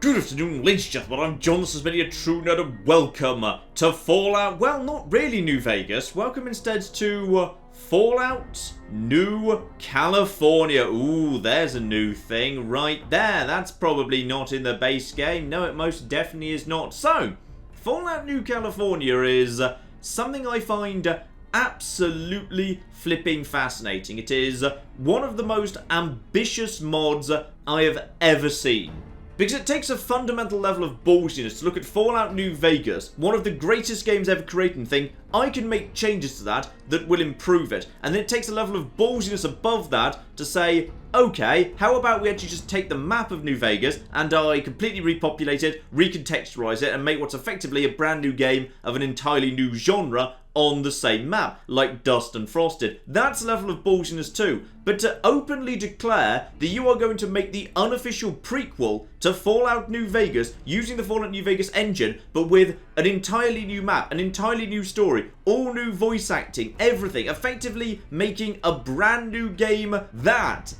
Good afternoon, ladies and gentlemen, I'm John, this has been a true nerd, and welcome to Fallout, well, not really New Vegas, welcome instead to Fallout New California. Ooh, there's a new thing right there, that's probably not in the base game, no, it most definitely is not. So, Fallout New California is something I find absolutely flipping fascinating. It is one of the most ambitious mods I have ever seen. Because it takes a fundamental level of ballsiness to look at Fallout New Vegas, one of the greatest games ever created, and think, I can make changes to that will improve it. And then it takes a level of ballsiness above that to say, okay, how about we actually just take the map of New Vegas and I completely repopulate it, recontextualize it, and make what's effectively a brand new game of an entirely new genre on the same map, like Dust and Frosted. That's a level of ballsiness too. But to openly declare that you are going to make the unofficial prequel to Fallout New Vegas using the Fallout New Vegas engine, but with an entirely new map, an entirely new story, all new voice acting, everything, effectively making a brand new game, that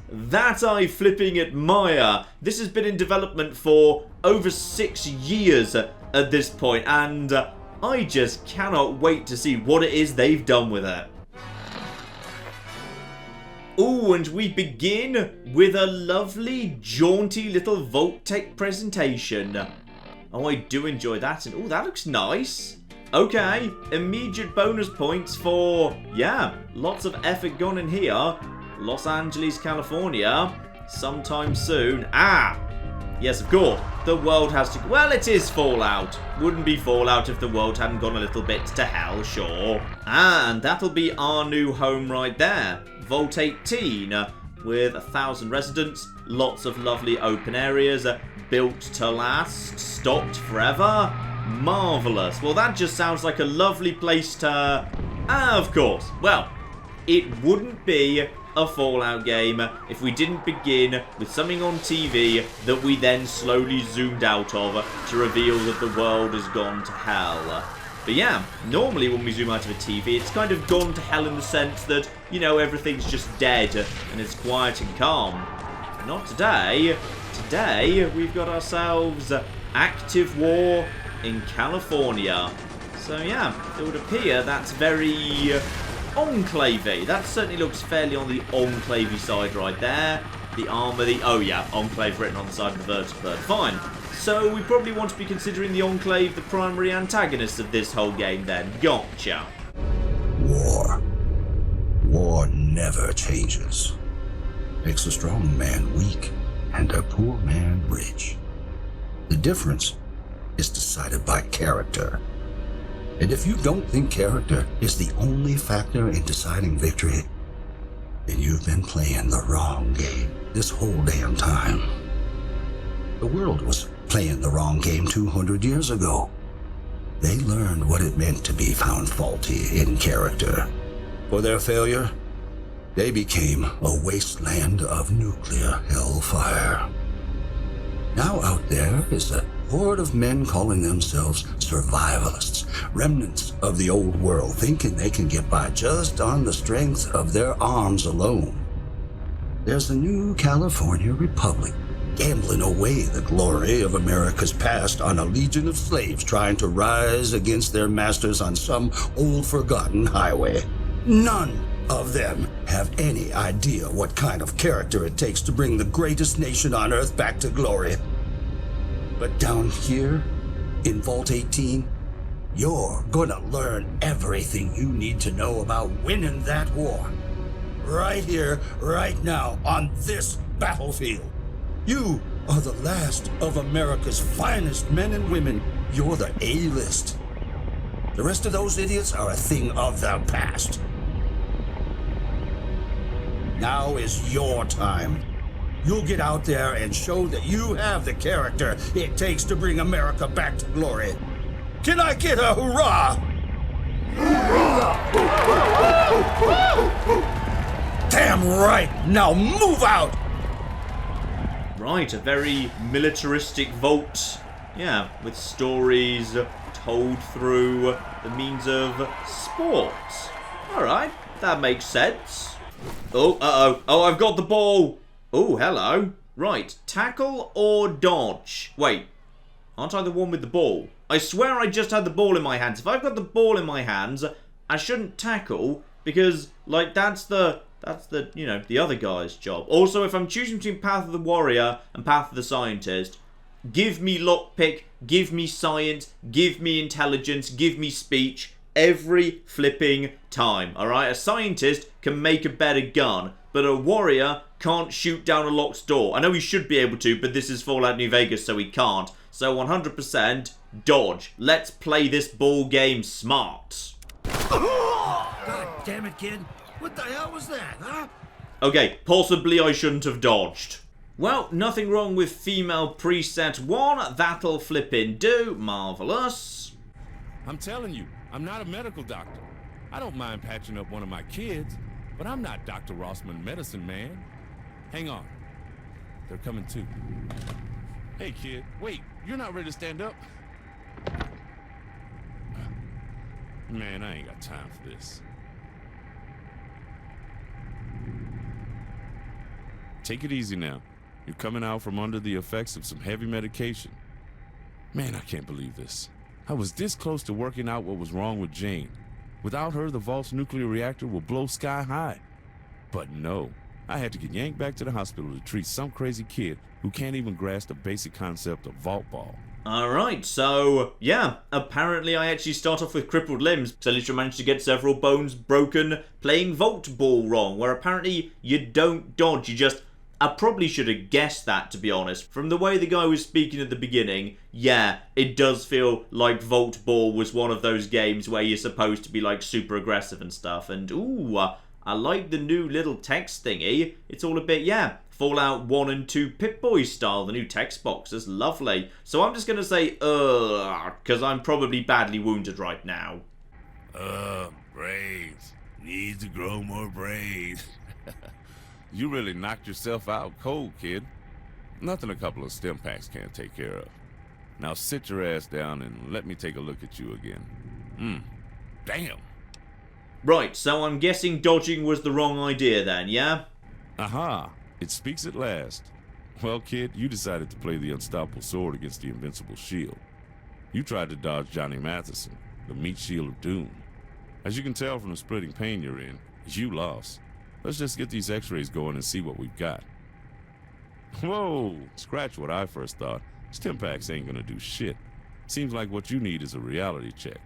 I flipping admire. This has been in development for over 6 years at this point, and I just cannot wait to see what it is they've done with it. Ooh, and we begin with a lovely, jaunty little Vault-Tec presentation. Oh, I do enjoy that, and ooh, that looks nice. Okay, immediate bonus points for, yeah, lots of effort gone in here. Los Angeles, California, sometime soon. Ah! Yes, of course, the world has to... Well, it is Fallout. Wouldn't be Fallout if the world hadn't gone a little bit to hell, sure. And that'll be our new home right there. Vault 18, with 1,000 residents, lots of lovely open areas, built to last, stocked forever. Marvellous. Well, that just sounds like a lovely place to... of course. Well, it wouldn't be a Fallout game if we didn't begin with something on TV that we then slowly zoomed out of to reveal that the world has gone to hell. But yeah, normally when we zoom out of a TV, it's kind of gone to hell in the sense that, you know, everything's just dead and it's quiet and calm. Not today. Today, we've got ourselves active war in California. So yeah, it would appear that's very enclave-y. That certainly looks fairly on the enclave-y side right there. The armor, oh yeah, enclave written on the side of the vertibird. Fine. So we probably want to be considering the enclave the primary antagonist of this whole game then. Gotcha. War. War never changes. Makes a strong man weak and a poor man rich. The difference is decided by character. And if you don't think character is the only factor in deciding victory, then you've been playing the wrong game this whole damn time. The world was playing the wrong game 200 years ago. They learned what it meant to be found faulty in character. For their failure, they became a wasteland of nuclear hellfire. Now out there is a horde of men calling themselves survivalists, remnants of the old world, thinking they can get by just on the strength of their arms alone. There's the new California Republic, gambling away the glory of America's past on a legion of slaves trying to rise against their masters on some old forgotten highway. None of them have any idea what kind of character it takes to bring the greatest nation on earth back to glory. But down here, in Vault 18, you're gonna learn everything you need to know about winning that war. Right here, right now, on this battlefield. You are the last of America's finest men and women. You're the A-list. The rest of those idiots are a thing of the past. Now is your time. You'll get out there and show that you have the character it takes to bring America back to glory. Can I get a hurrah? Damn right! Now move out! Right, a very militaristic vault. Yeah, with stories told through the means of sport. Alright, that makes sense. Oh, uh-oh. Oh, I've got the ball. Oh, hello. Right, tackle or dodge? Wait, Aren't I the one with the ball? I swear I just had the ball in my hands. If I've got the ball in my hands, I shouldn't tackle, because, like, that's the, you know, the other guy's job. Also, if I'm choosing between Path of the Warrior and Path of the Scientist, give me lockpick, give me science, give me intelligence, give me speech, every flipping time, alright? A scientist can make a better gun, but a warrior can't shoot down a locked door. I know he should be able to, but this is Fallout New Vegas, so he can't. So 100% dodge. Let's play this ball game smart. God damn it, kid. What the hell was that, huh? Okay, possibly I shouldn't have dodged. Well, nothing wrong with female preset 1. That'll flippin' do. Marvelous. I'm telling you, I'm not a medical doctor. I don't mind patching up one of my kids, but I'm not Dr. Rossman Medicine Man. Hang on. They're coming too. Hey, kid, wait, you're not ready to stand up? Man, I ain't got time for this. Take it easy now. You're coming out from under the effects of some heavy medication. Man, I can't believe this. I was this close to working out what was wrong with Jane. Without her, the vault's nuclear reactor will blow sky high. But no, I had to get yanked back to the hospital to treat some crazy kid who can't even grasp the basic concept of Volleyball. Alright, so, yeah, apparently I actually start off with crippled limbs, so literally managed to get several bones broken playing Volleyball wrong, where apparently you don't dodge, you just... I probably should have guessed that, to be honest. From the way the guy was speaking at the beginning, yeah, it does feel like Volleyball was one of those games where you're supposed to be, like, super aggressive and stuff. And, ooh, I like the new little text thingy. It's all a bit, yeah, Fallout 1 and 2 Pip-Boy style. The new text box is lovely. So I'm just going to say, because I'm probably badly wounded right now. Brains. Needs to grow more brains. You really knocked yourself out cold, kid. Nothing a couple of stim packs can't take care of. Now sit your ass down and let me take a look at you again. Damn. Right, so I'm guessing dodging was the wrong idea then, yeah? Aha, it speaks at last. Well, kid, you decided to play the unstoppable sword against the invincible shield. You tried to dodge Johnny Matheson, the meat shield of doom. As you can tell from the splitting pain you're in, you lost. Let's just get these x-rays going and see what we've got. Whoa, scratch what I first thought. Stimpaks ain't gonna do shit. Seems like what you need is a reality check.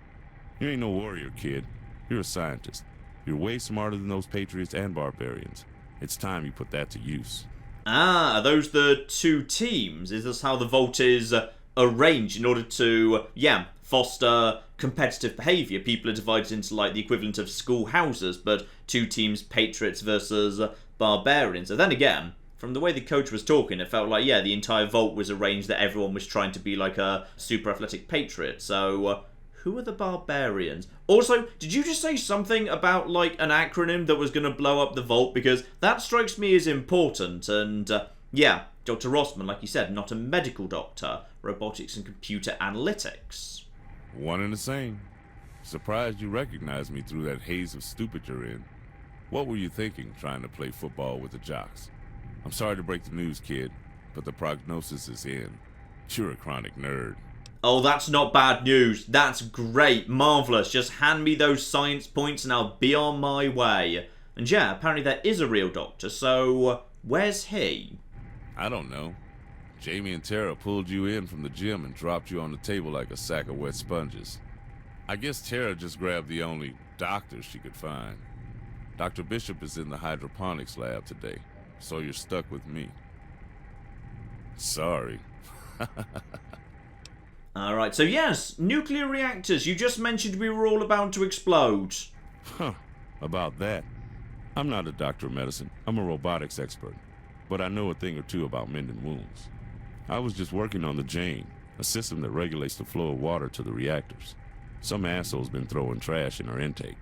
You ain't no warrior, kid. You're a scientist. You're way smarter than those patriots and barbarians. It's time you put that to use. Ah, are those the two teams? Is this how the Vault is arranged in order to, yeah, foster competitive behaviour? People are divided into, like, the equivalent of schoolhouses, but two teams, patriots versus barbarians. And then again, from the way the coach was talking, it felt like, yeah, the entire Vault was arranged that everyone was trying to be like a super athletic patriot. So, who are the barbarians? Also, did you just say something about, like, an acronym that was going to blow up the Vault? Because that strikes me as important. And, yeah, Dr. Rossman, like you said, not a medical doctor. Robotics and computer analytics. One and the same. Surprised you recognized me through that haze of stupid you're in. What were you thinking trying to play football with the jocks? I'm sorry to break the news, kid, but the prognosis is in. You're a chronic nerd. Oh, that's not bad news. That's great. Marvellous. Just hand me those science points and I'll be on my way. And yeah, apparently there is a real doctor, so where's he? I don't know. Jamie and Tara pulled you in from the gym and dropped you on the table like a sack of wet sponges. I guess Tara just grabbed the only doctor she could find. Dr. Bishop is in the hydroponics lab today, so you're stuck with me. Sorry. Alright, so yes, nuclear reactors. You just mentioned we were all about to explode. Huh, about that. I'm not a doctor of medicine. I'm a robotics expert. But I know a thing or two about mending wounds. I was just working on the Jane, a system that regulates the flow of water to the reactors. Some asshole's been throwing trash in her intake.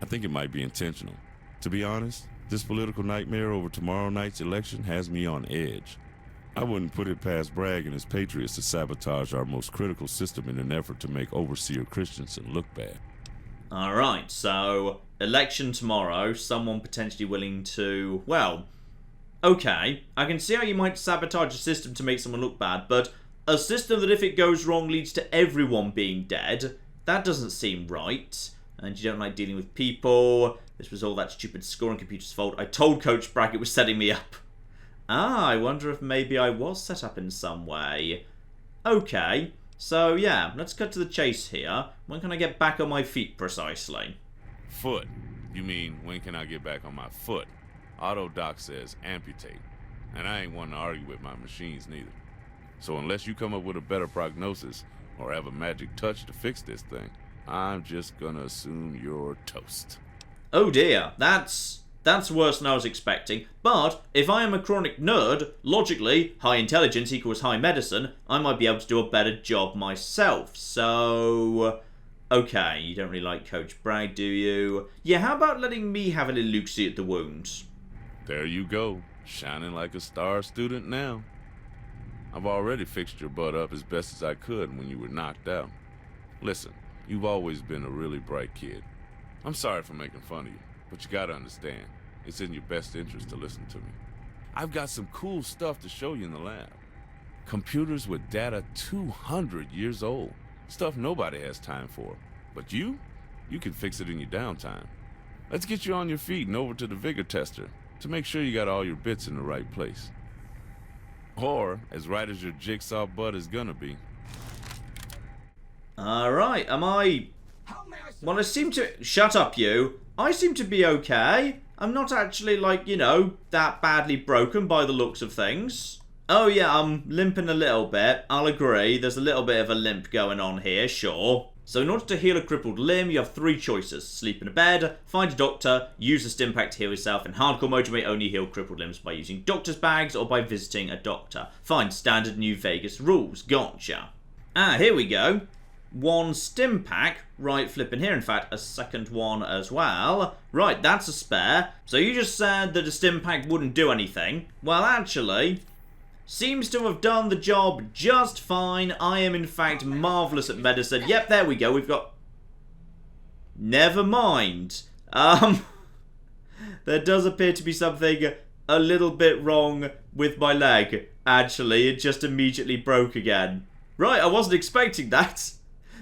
I think it might be intentional. To be honest, this political nightmare over tomorrow night's election has me on edge. I wouldn't put it past Bragg and his patriots to sabotage our most critical system in an effort to make Overseer Christensen look bad. Alright, so election tomorrow, someone potentially willing to, well, okay, I can see how you might sabotage a system to make someone look bad, but A system that if it goes wrong leads to everyone being dead. That doesn't seem right. And you don't like dealing with people. This was all that stupid scoring computer's fault. I told Coach Bragg it was setting me up. Ah, I wonder if maybe I was set up in some way. Okay, so yeah, let's cut to the chase here. When can I get back on my feet precisely? Foot. You mean, when can I get back on my foot? Autodoc says amputate. And I ain't one to argue with my machines neither. So unless you come up with a better prognosis or have a magic touch to fix this thing, I'm just gonna assume you're toast. Oh dear, that's worse than I was expecting. But if I am a chronic nerd, logically, high intelligence equals high medicine, I might be able to do a better job myself. So, okay, you don't really like Coach Bragg, do you? Yeah, how about letting me have a little look-see at the wounds? There you go, shining like a star student now. I've already fixed your butt up as best as I could when you were knocked out. Listen, you've always been a really bright kid. I'm sorry for making fun of you, but you gotta understand, it's in your best interest to listen to me. I've got some cool stuff to show you in the lab. Computers with data 200 years old. Stuff nobody has time for. But you can fix it in your downtime. Let's get you on your feet and over to the vigor tester to make sure you got all your bits in the right place. Or, as right as your jigsaw butt is gonna be. Alright, am I... Well, I seem to... Shut up, you. I seem to be okay. I'm not actually, like, you know, that badly broken by the looks of things. Oh yeah, I'm limping a little bit. I'll agree. There's a little bit of a limp going on here, sure. So in order to heal a crippled limb, you have 3 choices. Sleep in a bed, find a doctor, use a stim pack to heal yourself. In hardcore mode, you may only heal crippled limbs by using doctor's bags or by visiting a doctor. Find standard New Vegas rules. Gotcha. Ah, here we go. 1 stim pack. Right, flipping here. In fact, a second one as well. Right, that's a spare. So you just said that a stim pack wouldn't do anything. Well, actually... seems to have done the job just fine. I am, in fact, marvellous at medicine. Yep, there we go. We've got... Never mind. There does appear to be something a little bit wrong with my leg. Actually, it just immediately broke again. Right, I wasn't expecting that.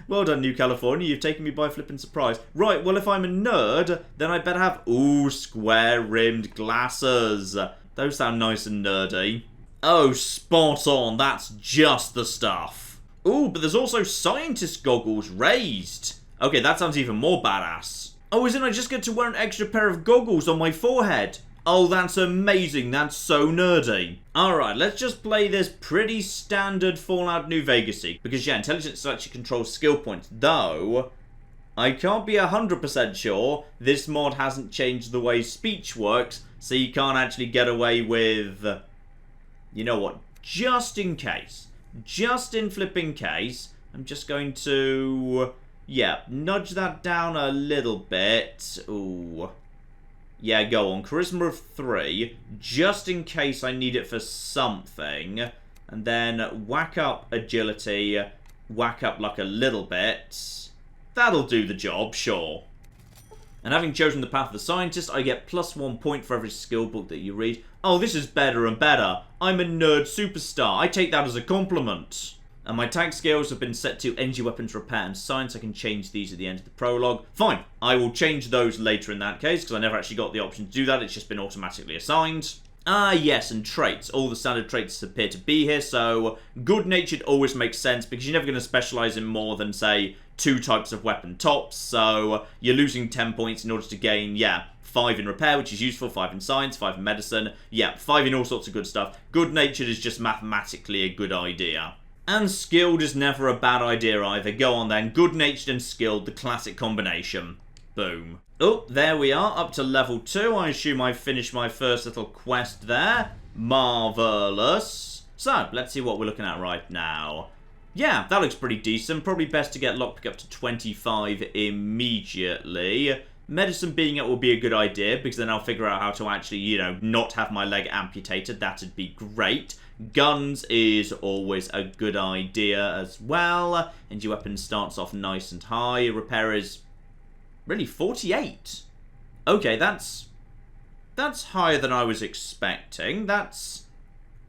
Well done, New California. You've taken me by flipping surprise. Right, well, if I'm a nerd, then I better have... Ooh, square-rimmed glasses. Those sound nice and nerdy. Oh, spot on. That's just the stuff. Ooh, but there's also scientist goggles raised. Okay, that sounds even more badass. Oh, isn't I just get to wear an extra pair of goggles on my forehead? Oh, that's amazing. That's so nerdy. Alright, let's just play this pretty standard Fallout New Vegas-y. Because, yeah, intelligence actually controls skill points. Though, I can't be 100% sure this mod hasn't changed the way speech works, so you can't actually get away with... You know what? Just in case. Just in flipping case, I'm just going to... Yeah, nudge that down a little bit. Ooh. Yeah, go on. Charisma of 3. Just in case I need it for something. And then whack up agility. Whack up luck a little bit. That'll do the job, sure. And having chosen the path of the scientist, I get +1 point for every skill book that you read. Oh, this is better and better. I'm a nerd superstar. I take that as a compliment. And my tag skills have been set to energy weapons repair and science. I can change these at the end of the prologue. Fine. I will change those later in that case, because I never actually got the option to do that. It's just been automatically assigned. Ah, yes, and traits. All the standard traits appear to be here, so good-natured always makes sense, because you're never going to specialise in more than, say, 2 types of weapon tops, so you're losing 10 points in order to gain, yeah, 5 in repair, which is useful, 5 in science, 5 in medicine, yeah, 5 in all sorts of good stuff. Good-natured is just mathematically a good idea. And skilled is never a bad idea either. Go on then, good-natured and skilled, the classic combination. Boom. Oh, there we are, up to level 2. I assume I finished my first little quest there. Marvellous. So, let's see what we're looking at right now. Yeah, that looks pretty decent. Probably best to get lockpick up to 25 immediately. Medicine being it will be a good idea, because then I'll figure out how to actually, you know, not have my leg amputated. That'd be great. Guns is always a good idea as well. Energy weapon starts off nice and high. Repair is really 48. Okay, that's higher than I was expecting. That's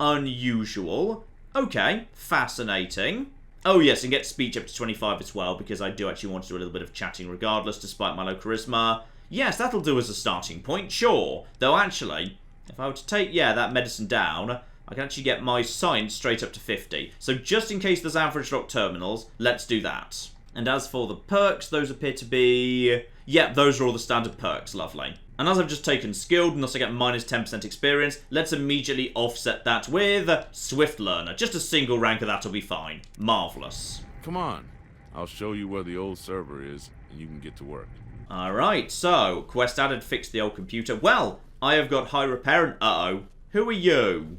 unusual. Okay, fascinating. Oh yes, and get speech up to 25 as well, because I do actually want to do a little bit of chatting regardless, despite my low charisma. Yes, that'll do as a starting point, sure. Though actually, if I were to take, that medicine down, I can actually get my science straight up to 50. So just in case there's average lock terminals, let's do that. And as for the perks, those appear to be... Yep, those are all the standard perks, lovely. And as I've just taken skilled, and also get minus 10% experience, let's immediately offset that with Swift Learner. Just a single rank of that'll be fine. Marvellous. Come on. I'll show you where the old server is, and you can get to work. Alright, so, quest added, fix the old computer. Well, I have got high repair and... Uh-oh. Who are you?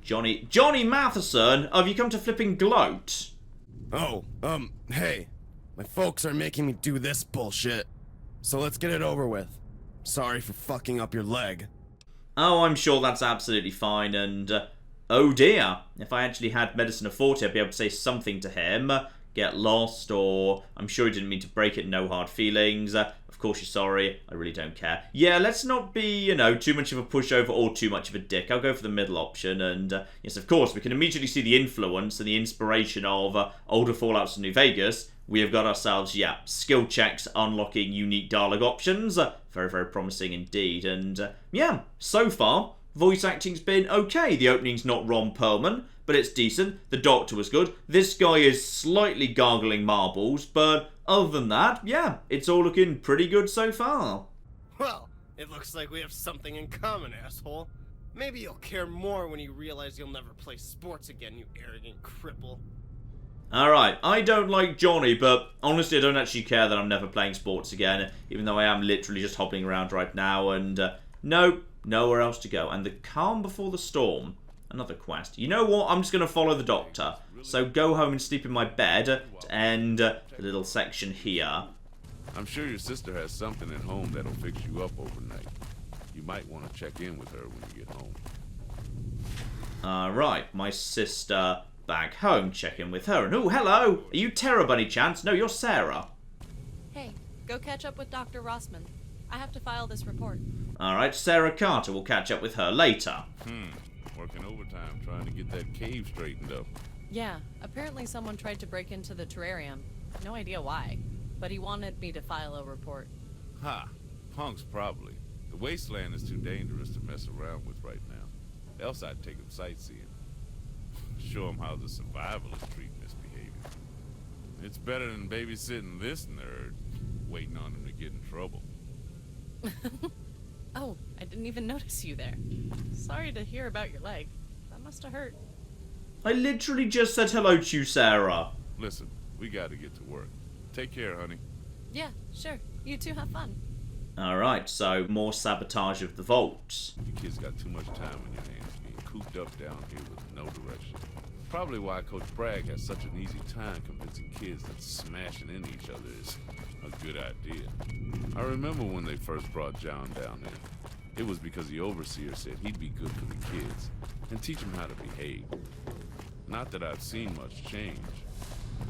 Johnny Matheson? Have you come to flipping gloat? Oh, hey. My folks are making me do this bullshit. So let's get it over with. Sorry for fucking up your leg. Oh, I'm sure that's absolutely fine, and... oh dear. If I actually had Medicine of 40, I'd be able to say something to him. Get lost, or... I'm sure he didn't mean to break it, no hard feelings. Of course you're sorry, I really don't care. Yeah, let's not be, too much of a pushover or too much of a dick. I'll go for the middle option, and yes, of course, we can immediately see the influence and the inspiration of older Fallouts in New Vegas. We have got ourselves, skill checks unlocking unique dialogue options. Very, very promising indeed, and so far, voice acting's been okay. The opening's not Ron Perlman, but it's decent. The Doctor was good. This guy is slightly gargling marbles, but... other than that, it's all looking pretty good so far. Well, it looks like we have something in common, asshole. Maybe you'll care more when you realize you'll never play sports again, you arrogant cripple. Alright, I don't like Johnny, but honestly I don't actually care that I'm never playing sports again, even though I am literally just hopping around right now, and nope, nowhere else to go. And the calm before the storm, another quest. You know what, I'm just going to follow the Doctor. So go home and sleep in my bed to end the little section here. I'm sure your sister has something at home that'll fix you up overnight. You might want to check in with her when you get home. Alright, my sister back home, check in with her. And oh, hello! Are you Tara by any chance? No, you're Sarah. Hey, go catch up with Dr. Rossman. I have to file this report. Alright, Sarah Carter, will catch up with her later. Working overtime trying to get that cave straightened up. Yeah, apparently someone tried to break into the terrarium. No idea why, but he wanted me to file a report. Ha! Punks probably. The wasteland is too dangerous to mess around with right now. Else I'd take them sightseeing. Show them how the survivalists treat misbehavior. It's better than babysitting this nerd, waiting on him to get in trouble. Oh, I didn't even notice you there. Sorry to hear about your leg. That must have hurt. I literally just said hello to you, Sarah. Listen, we gotta get to work. Take care, honey. Yeah, sure. You two have fun. Alright, so more sabotage of the vaults. You kids got too much time on your hands being cooped up down here with no direction. Probably why Coach Bragg has such an easy time convincing kids that smashing into each other is a good idea. I remember when they first brought John down there. It was because the overseer said he'd be good for the kids and teach them how to behave. Not that I've seen much change.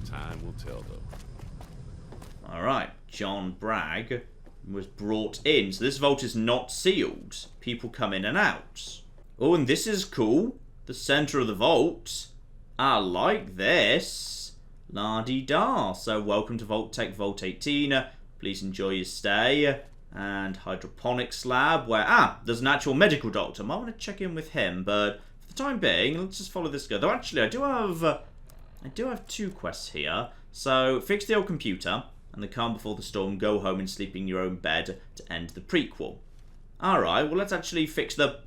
Time will tell, though. Alright, John Bragg was brought in. So this vault is not sealed. People come in and out. Oh, and this is cool. The center of the vault. I like this. La-di-da. So welcome to Vault Tech Vault 18. Please enjoy your stay. And hydroponics lab where, there's an actual medical doctor. I might want to check in with him, but for the time being, let's just follow this guy. Though actually, I do have two quests here. So, fix the old computer, and the calm before the storm, go home and sleep in your own bed to end the prequel. Alright, well let's actually fix the...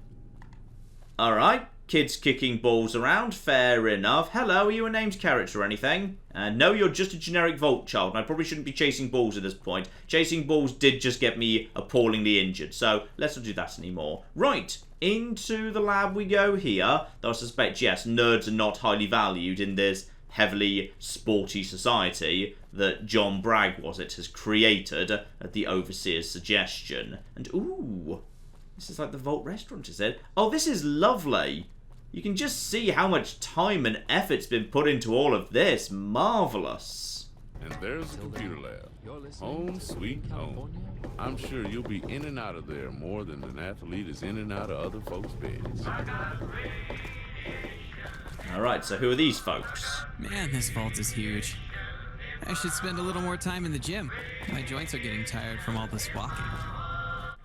Alright, kids kicking balls around, fair enough. Hello, are you a named character or anything? No, you're just a generic vault child, and I probably shouldn't be chasing balls at this point. Chasing balls did just get me appallingly injured, so let's not do that anymore. Right, into the lab we go here. Though I suspect, yes, nerds are not highly valued in this heavily sporty society that John Bragg has created at the Overseer's suggestion. And ooh, this is like the Vault restaurant, is it? Oh, this is lovely. You can just see how much time and effort's been put into all of this. Marvelous. And there's the computer lab. Home sweet home. I'm sure you'll be in and out of there more than an athlete is in and out of other folks' beds. Alright, so who are these folks? Man, this vault is huge. I should spend a little more time in the gym. My joints are getting tired from all this walking.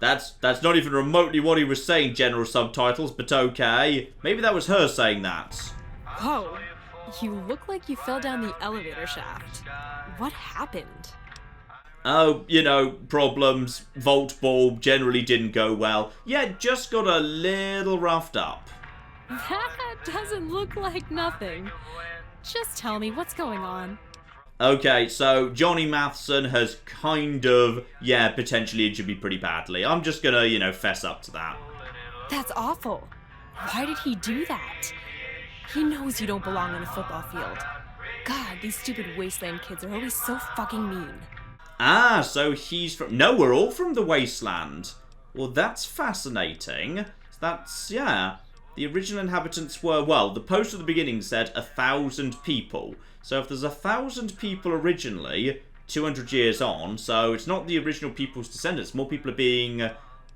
That's not even remotely what he was saying, general subtitles, but okay. Maybe that was her saying that. Whoa, you look like you fell down the elevator shaft. What happened? Oh, you know, problems. Vault ball generally didn't go well. Yeah, just got a little roughed up. That doesn't look like nothing. Just tell me what's going on. Okay, so Johnny Matheson has kind of, potentially injured me pretty badly. I'm just gonna, fess up to that. That's awful. Why did he do that? He knows you don't belong on a football field. God, these stupid wasteland kids are always so fucking mean. Ah, so he's from... No, we're all from the wasteland. Well, that's fascinating. That's, The original inhabitants were, well, the post at the beginning said 1,000 people. So if there's 1,000 people originally, 200 years on, so it's not the original people's descendants. More people are being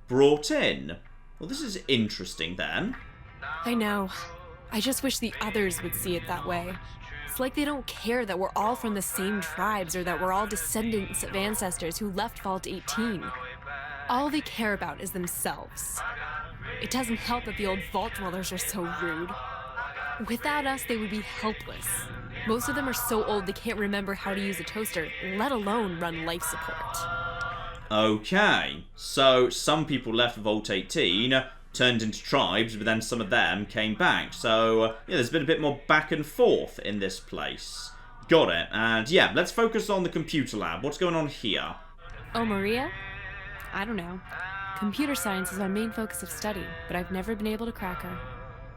brought in. Well, this is interesting then. I know. I just wish the others would see it that way. It's like they don't care that we're all from the same tribes or that we're all descendants of ancestors who left Vault 18. All they care about is themselves. It doesn't help that the old Vault Dwellers are so rude. Without us, they would be helpless. Most of them are so old they can't remember how to use a toaster, let alone run life support. Okay, so some people left Vault 18, turned into tribes, but then some of them came back. So, there's been a bit more back and forth in this place. Got it. And, let's focus on the computer lab. What's going on here? Oh, Maria? I don't know. Computer science is our main focus of study, but I've never been able to crack her.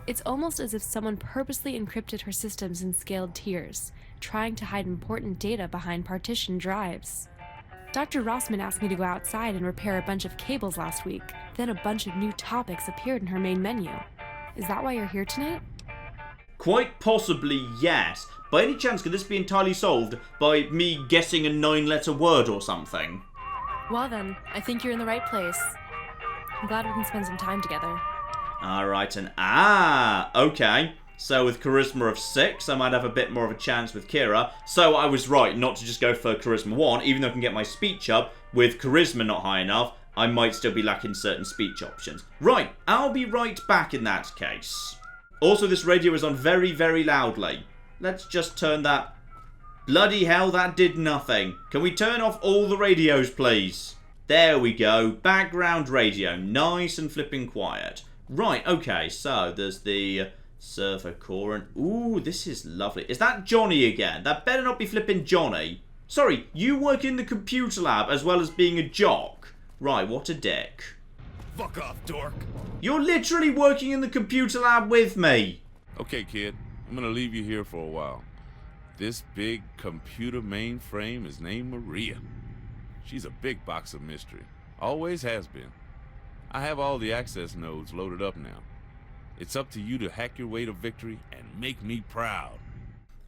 It's almost as if someone purposely encrypted her systems in scaled tiers, trying to hide important data behind partitioned drives. Dr. Rossman asked me to go outside and repair a bunch of cables last week. Then a bunch of new topics appeared in her main menu. Is that why you're here tonight? Quite possibly, yes. By any chance, could this be entirely solved by me guessing a 9-letter word or something? Well then, I think you're in the right place. I'm glad we can spend some time together. Alright, and okay. So with charisma of 6, I might have a bit more of a chance with Kira. So I was right not to just go for charisma 1, even though I can get my speech up. With charisma not high enough, I might still be lacking certain speech options. Right, I'll be right back in that case. Also, this radio is on very, very loudly. Let's just turn that... Bloody hell, that did nothing. Can we turn off all the radios, please? There we go. Background radio. Nice and flipping quiet. Right, okay, so there's the server core, and ooh, this is lovely. Is that Johnny again? That better not be flipping Johnny. Sorry, you work in the computer lab as well as being a jock. Right, what a dick. Fuck off, dork. You're literally working in the computer lab with me. Okay, kid, I'm gonna leave you here for a while. This big computer mainframe is named Maria. She's a big box of mystery. Always has been. I have all the access nodes loaded up now. It's up to you to hack your way to victory and make me proud.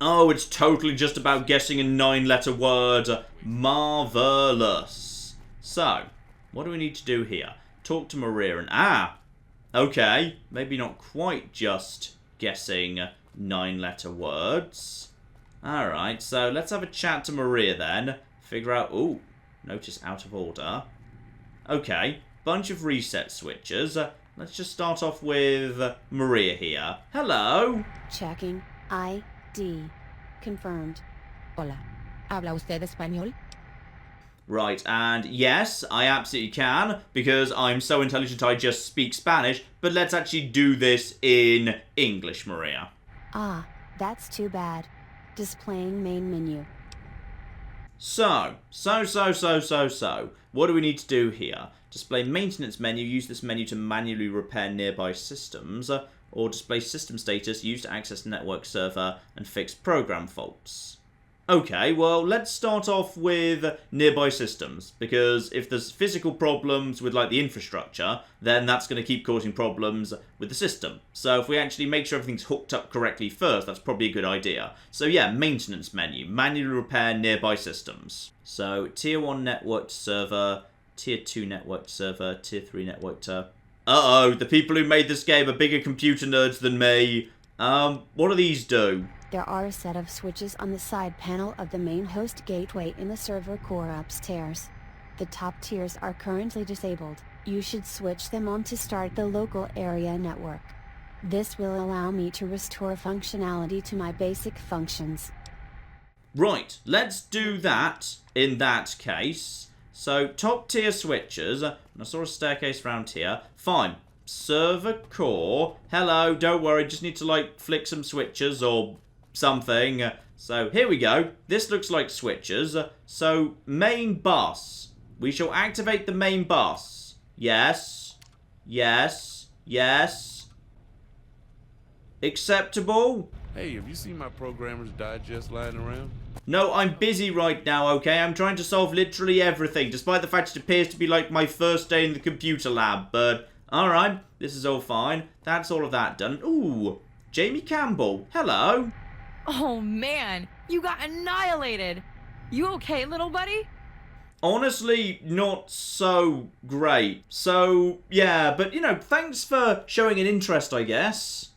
Oh, it's totally just about guessing a 9-letter word. Marvelous. So, what do we need to do here? Talk to Maria and... okay. Maybe not quite just guessing 9-letter words. Alright, so let's have a chat to Maria then. Figure out... Ooh, notice out of order. Okay. Bunch of reset switches. Let's just start off with Maria here. Hello. Checking ID. Confirmed. Hola. ¿Habla usted español? Right, and yes, I absolutely can, because I'm so intelligent I just speak Spanish, but let's actually do this in English, Maria. Ah, that's too bad. Displaying main menu. So. What do we need to do here? Display maintenance menu, use this menu to manually repair nearby systems, or display system status, used to access network server and fix program faults. Okay, well, let's start off with nearby systems, because if there's physical problems with, like, the infrastructure, then that's going to keep causing problems with the system. So if we actually make sure everything's hooked up correctly first, that's probably a good idea. So yeah, maintenance menu, manually repair nearby systems. So, Tier 1 networked server, Tier 2 networked server, Tier 3 networked... Uh-oh, the people who made this game are bigger computer nerds than me. What do these do? There are a set of switches on the side panel of the main host gateway in the server core upstairs. The top tiers are currently disabled. You should switch them on to start the local area network. This will allow me to restore functionality to my basic functions. Right, let's do that in that case. So, top tier switches. I saw a staircase around here. Fine. Server core. Hello, don't worry, just need to, like, flick some switches or something. So, here we go. This looks like switches. So, main bus. We shall activate the main bus. Yes. Yes. Yes. Acceptable? Hey, have you seen my Programmer's Digest lying around? No, I'm busy right now, okay? I'm trying to solve literally everything, despite the fact it appears to be like my first day in the computer lab, but alright, this is all fine. That's all of that done. Ooh, Jamie Campbell, hello. Oh man, you got annihilated. You okay, little buddy? Honestly, not so great. So, yeah, but you know, thanks for showing an interest, I guess.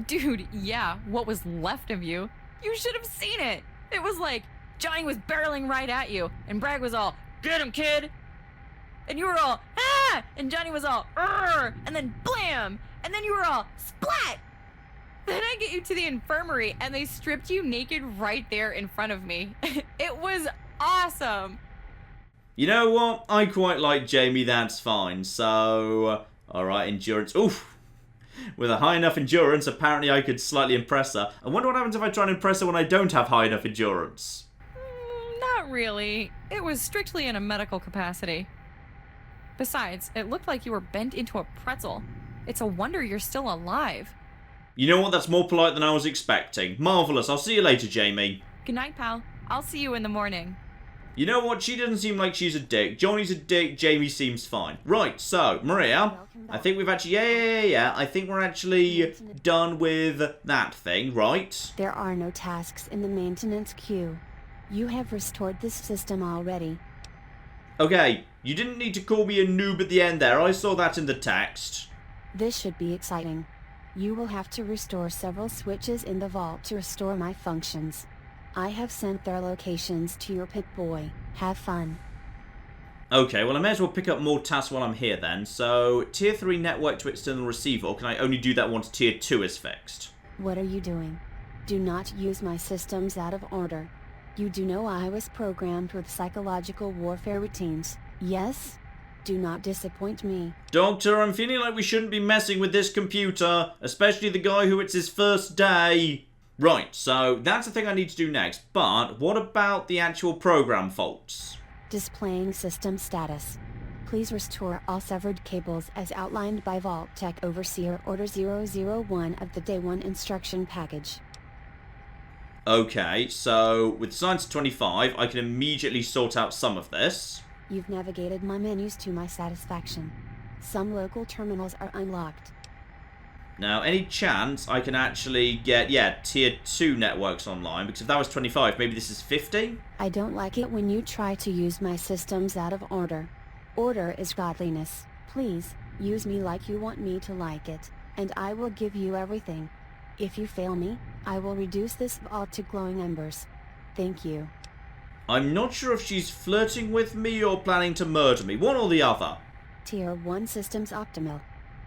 Dude, yeah, what was left of you? You should have seen it. It was like Johnny was barreling right at you, and Bragg was all, "Get him, kid!" And you were all, "Ah!" And Johnny was all, "Arr!" And then blam! And then you were all, "Splat!" Then I get you to the infirmary, and they stripped you naked right there in front of me. It was awesome. You know what? I quite like Jamie, that's fine. So, alright, endurance. Oof. With a high enough endurance, apparently I could slightly impress her. I wonder what happens if I try and impress her when I don't have high enough endurance. Not really. It was strictly in a medical capacity. Besides, it looked like you were bent into a pretzel. It's a wonder you're still alive. You know what? That's more polite than I was expecting. Marvellous. I'll see you later, Jamie. Good night, pal. I'll see you in the morning. You know what? She doesn't seem like she's a dick. Johnny's a dick. Jamie seems fine. Right, so, Maria, I think we've actually... Yeah. I think we're actually done with that thing, right? There are no tasks in the maintenance queue. You have restored this system already. Okay, you didn't need to call me a noob at the end there. I saw that in the text. This should be exciting. You will have to restore several switches in the vault to restore my functions. I have sent their locations to your Pip-Boy. Have fun. Okay, well I may as well pick up more tasks while I'm here then. So, Tier 3 network to external receiver, or can I only do that once Tier 2 is fixed? What are you doing? Do not use my systems out of order. You do know I was programmed with psychological warfare routines, yes? Do not disappoint me. Doctor, I'm feeling like we shouldn't be messing with this computer, especially the guy who it's his first day. Right, so that's the thing I need to do next, but what about the actual program faults? Displaying system status. Please restore all severed cables as outlined by Vault Tech Overseer Order 001 of the Day 1 instruction package. Okay, so with Science 25, I can immediately sort out some of this. You've navigated my menus to my satisfaction. Some local terminals are unlocked. Now, any chance I can actually get, Tier 2 networks online? Because if that was 25, maybe this is 50? I don't like it when you try to use my systems out of order. Order is godliness. Please, use me like you want me to like it, and I will give you everything. If you fail me, I will reduce this vault to glowing embers. Thank you. I'm not sure if she's flirting with me or planning to murder me. One or the other. Tier 1 systems optimal.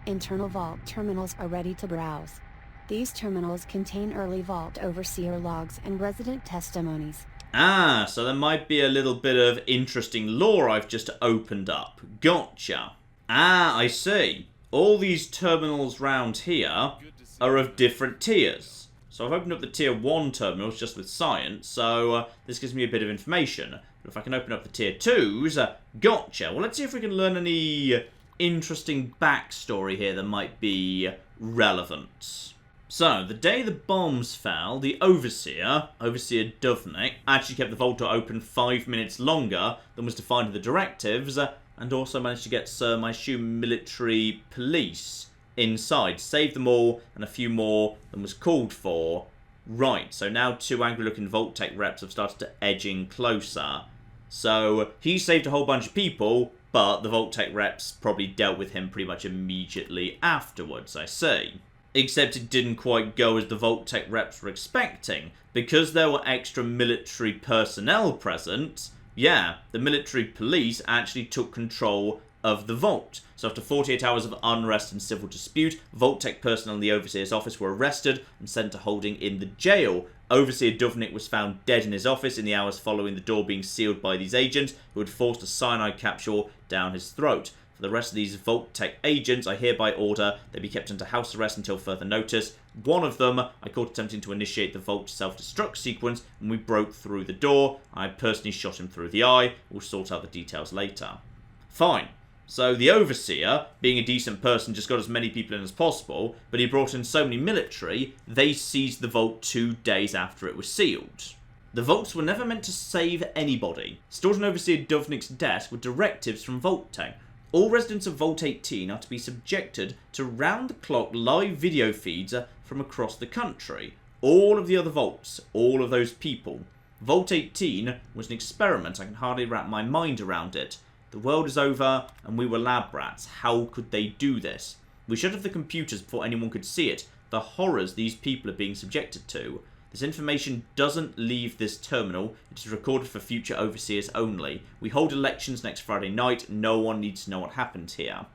Internal vault terminals are ready to browse. These terminals contain early vault overseer logs and resident testimonies. Ah, so there might be a little bit of interesting lore I've just opened up. Gotcha. Ah, I see. All these terminals round here are of different tiers. So I've opened up the Tier 1 terminals just with science, so this gives me a bit of information. But if I can open up the Tier 2s, gotcha. Well, let's see if we can learn any interesting backstory here that might be relevant. So, the day the bombs fell, the Overseer Dovnik, actually kept the vault door open 5 minutes longer than was defined in the directives, and also managed to get some, I assume, military police inside. Saved them all, and a few more than was called for. Right, so now 2 angry-looking Vault-Tech reps have started to edge in closer. So, he saved a whole bunch of people, but the Vault-Tech reps probably dealt with him pretty much immediately afterwards, I see. except it didn't quite go as the Vault-Tec reps were expecting. Because there were extra military personnel present, yeah, the military police actually took control of the vault. So after 48 hours of unrest and civil dispute, Vault-Tec personnel in the Overseer's office were arrested and sent to holding in the jail. Overseer Duvnik was found dead in his office in the hours following the door being sealed by these agents, who had forced a cyanide capsule down his throat. For the rest of these Vault-Tec agents, I hereby order they be kept under house arrest until further notice. One of them I caught attempting to initiate the Vault self-destruct sequence, and we broke through the door. I personally shot him through the eye. We'll sort out the details later. Fine. So the Overseer, being a decent person, just got as many people in as possible, but he brought in so many military, they seized the Vault 2 days after it was sealed. The Vaults were never meant to save anybody. Stored in Overseer Duvnik's desk were directives from Vault-Tec. All residents of Vault 18 are to be subjected to round-the-clock live video feeds from across the country. All of the other Vaults, all of those people. Vault 18 was an experiment. I can hardly wrap my mind around it. The world is over, and we were lab rats. How could they do this? We shut off the computers before anyone could see it. The horrors these people are being subjected to. This information doesn't leave this terminal. It is recorded for future overseers only. We hold elections next Friday night. No one needs to know what happened here.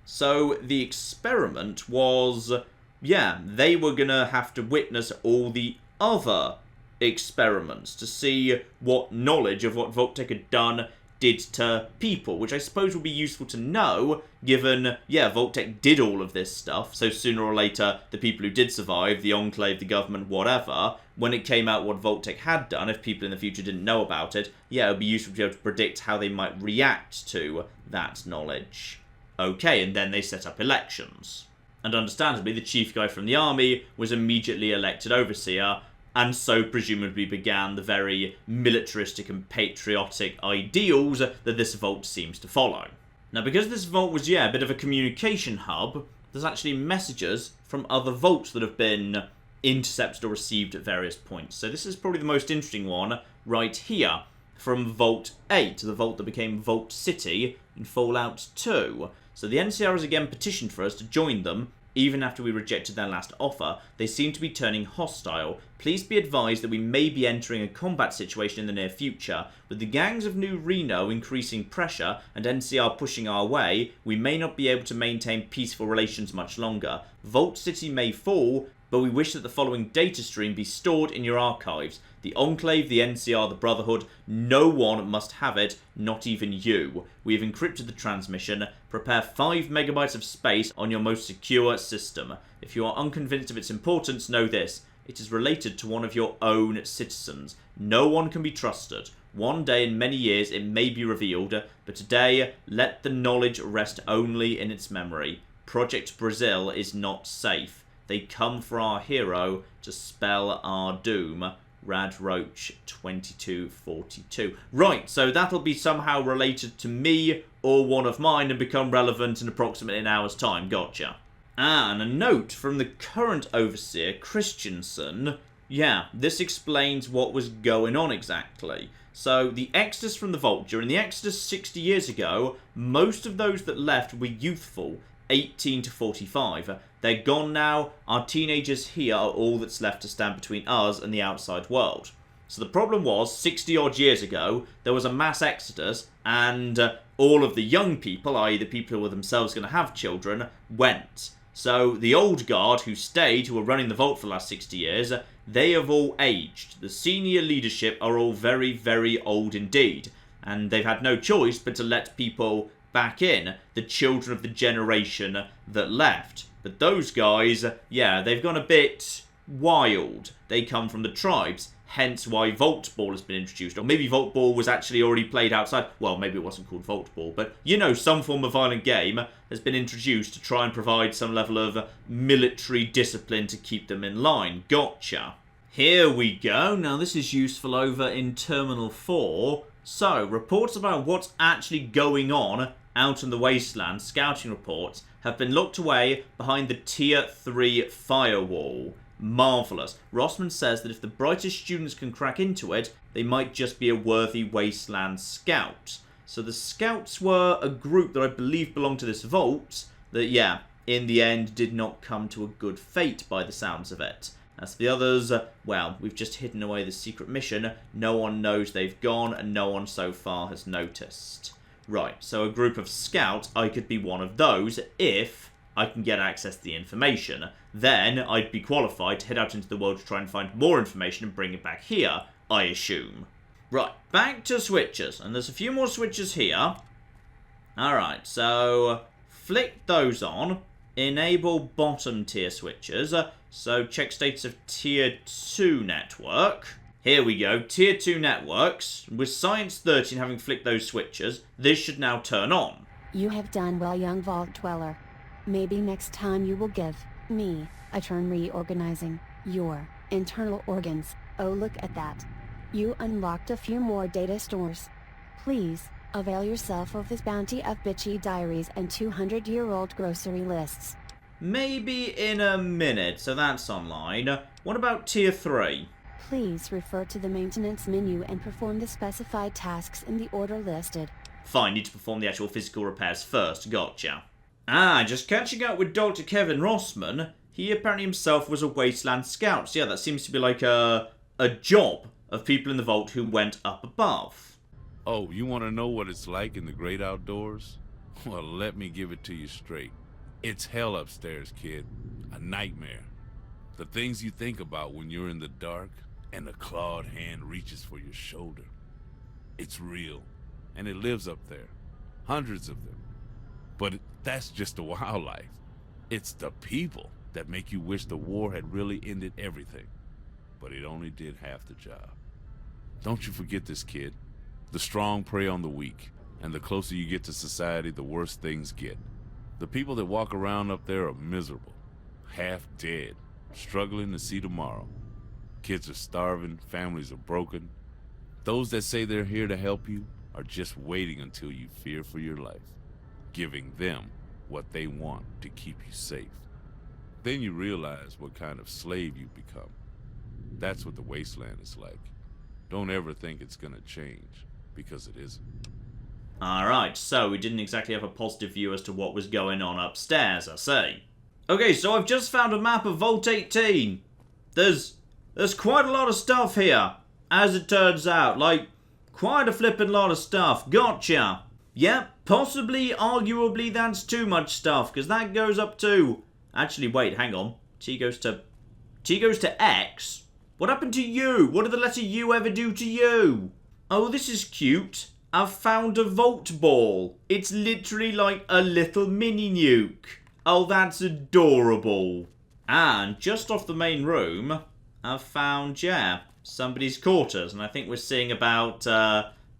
So the experiment was, yeah, they were going to have to witness all the other experiments to see what knowledge of what Vault-Tec had done did to people, which I suppose would be useful to know, given, yeah, Vault-Tec did all of this stuff, so sooner or later, the people who did survive, the Enclave, the government, whatever, when it came out what Vault-Tec had done, if people in the future didn't know about it, yeah, it would be useful to be able to predict how they might react to that knowledge. Okay, and then they set up elections. And understandably, the chief guy from the army was immediately elected overseer, and so presumably began the very militaristic and patriotic ideals that this vault seems to follow. Now, because this vault was, yeah, a bit of a communication hub, there's actually messages from other vaults that have been intercepted or received at various points. So this is probably the most interesting one right here, from Vault 8, the vault that became Vault City in Fallout 2. So the NCR has again petitioned for us to join them. Even after we rejected their last offer, they seem to be turning hostile. Please be advised that we may be entering a combat situation in the near future. With the gangs of New Reno increasing pressure and NCR pushing our way, we may not be able to maintain peaceful relations much longer. Vault City may fall, but we wish that the following data stream be stored in your archives. The Enclave, the NCR, the Brotherhood, no one must have it, not even you. We have encrypted the transmission. Prepare 5 megabytes of space on your most secure system. If you are unconvinced of its importance, know this. It is related to one of your own citizens. No one can be trusted. One day in many years it may be revealed, but today let the knowledge rest only in its memory. Project Brazil is not safe. They come for our hero to spell our doom. Rad Roach 2242. Right, so that'll be somehow related to me or one of mine and become relevant in approximately an hour's time. Gotcha. And a note from the current overseer, Christensen. Yeah, this explains what was going on exactly. So, the exodus from the vault. During the exodus 60 years ago, most of those that left were youthful, 18 to 45. They're gone now. Our teenagers here are all that's left to stand between us and the outside world. So the problem was, 60 odd years ago, there was a mass exodus, and all of the young people, i.e. the people who were themselves going to have children, went. So the old guard who stayed, who were running the vault for the last 60 years, they have all aged. The senior leadership are all very, very old indeed, and they've had no choice but to let people back in, the children of the generation that left. But those guys, yeah, they've gone a bit wild. They come from the tribes, hence why Volleyball has been introduced. Or maybe Volleyball was actually already played outside. Well, maybe it wasn't called Volleyball, but, you know, some form of violent game has been introduced to try and provide some level of military discipline to keep them in line. Gotcha. Here we go. Now, this is useful over in Terminal 4. So, reports about what's actually going on out in the wasteland, scouting reports, have been locked away behind the Tier 3 firewall. Marvellous. Rossman says that if the brightest students can crack into it, they might just be a worthy wasteland scout. So the scouts were a group that I believe belonged to this vault that, yeah, in the end did not come to a good fate by the sounds of it. As for the others, well, we've just hidden away the secret mission. No one knows they've gone, and no one so far has noticed. Right, so a group of scouts, I could be one of those if I can get access to the information. Then I'd be qualified to head out into the world to try and find more information and bring it back here, I assume. Right, back to switches, and there's a few more switches here. Alright, so flick those on. Enable bottom tier switches. So check status of tier 2 network. Here we go, tier 2 networks. With science 13 having flicked those switches, this should now turn on. You have done well, young Vault Dweller. Maybe next time you will give me a turn reorganizing your internal organs. Oh, look at that. You unlocked a few more data stores. Please, avail yourself of this bounty of bitchy diaries and 200-year-old grocery lists. Maybe in a minute, so that's online. What about tier 3? Please refer to the maintenance menu and perform the specified tasks in the order listed. Fine, need to perform the actual physical repairs first, gotcha. Ah, just catching up with Dr. Kevin Rossman. He apparently himself was a Wasteland Scout. So yeah, that seems to be like a job of people in the vault who went up above. Oh, you want to know what it's like in the great outdoors? Well, let me give it to you straight. It's hell upstairs, kid. A nightmare. The things you think about when you're in the dark and a clawed hand reaches for your shoulder. It's real, and it lives up there. Hundreds of them. But that's just the wildlife. It's the people that make you wish the war had really ended everything. But it only did half the job. Don't you forget this, kid. The strong prey on the weak, and the closer you get to society, the worse things get. The people that walk around up there are miserable, half dead, struggling to see tomorrow. Kids are starving, families are broken. Those that say they're here to help you are just waiting until you fear for your life, giving them what they want to keep you safe. Then you realize what kind of slave you become. That's what the wasteland is like. Don't ever think it's gonna change, because it isn't. Alright, so we didn't exactly have a positive view as to what was going on upstairs, I say. Okay, so I've just found a map of Vault 18. There's quite a lot of stuff here, as it turns out. Like, quite a flippin' lot of stuff. Gotcha. Yep, possibly, arguably, that's too much stuff, because that goes up to... Actually, wait, hang on. T goes to X? What happened to U? What did the letter U ever do to you? Oh, this is cute. I've found a Volt Ball. It's literally like a little mini nuke. Oh, that's adorable. And just off the main room, I've found, yeah, somebody's quarters. And I think we're seeing about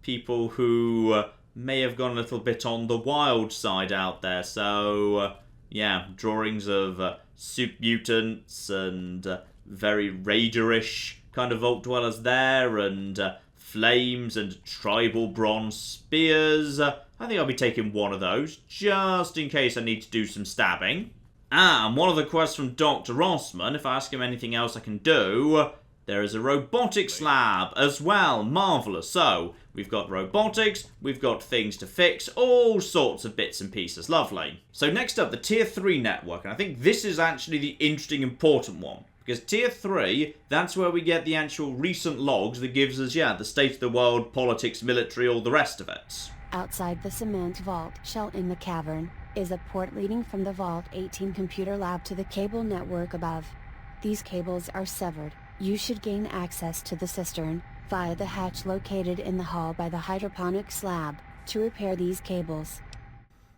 people who may have gone a little bit on the wild side out there. So, yeah, drawings of soup mutants and very raiderish kind of Vault Dwellers there. And flames and tribal bronze spears. I think I'll be taking one of those, just in case I need to do some stabbing. And one of the quests from Dr. Rossman, if I ask him anything else I can do, there is a robotics lab as well. Marvellous. So, we've got robotics, we've got things to fix, all sorts of bits and pieces. Lovely. So next up, the Tier 3 network, and I think this is actually the interesting, important one. Because Tier 3, that's where we get the actual recent logs that gives us, yeah, the state of the world, politics, military, all the rest of it. Outside the cement vault shell in the cavern is a port leading from the Vault 18 computer lab to the cable network above. These cables are severed. You should gain access to the cistern via the hatch located in the hall by the hydroponics lab to repair these cables.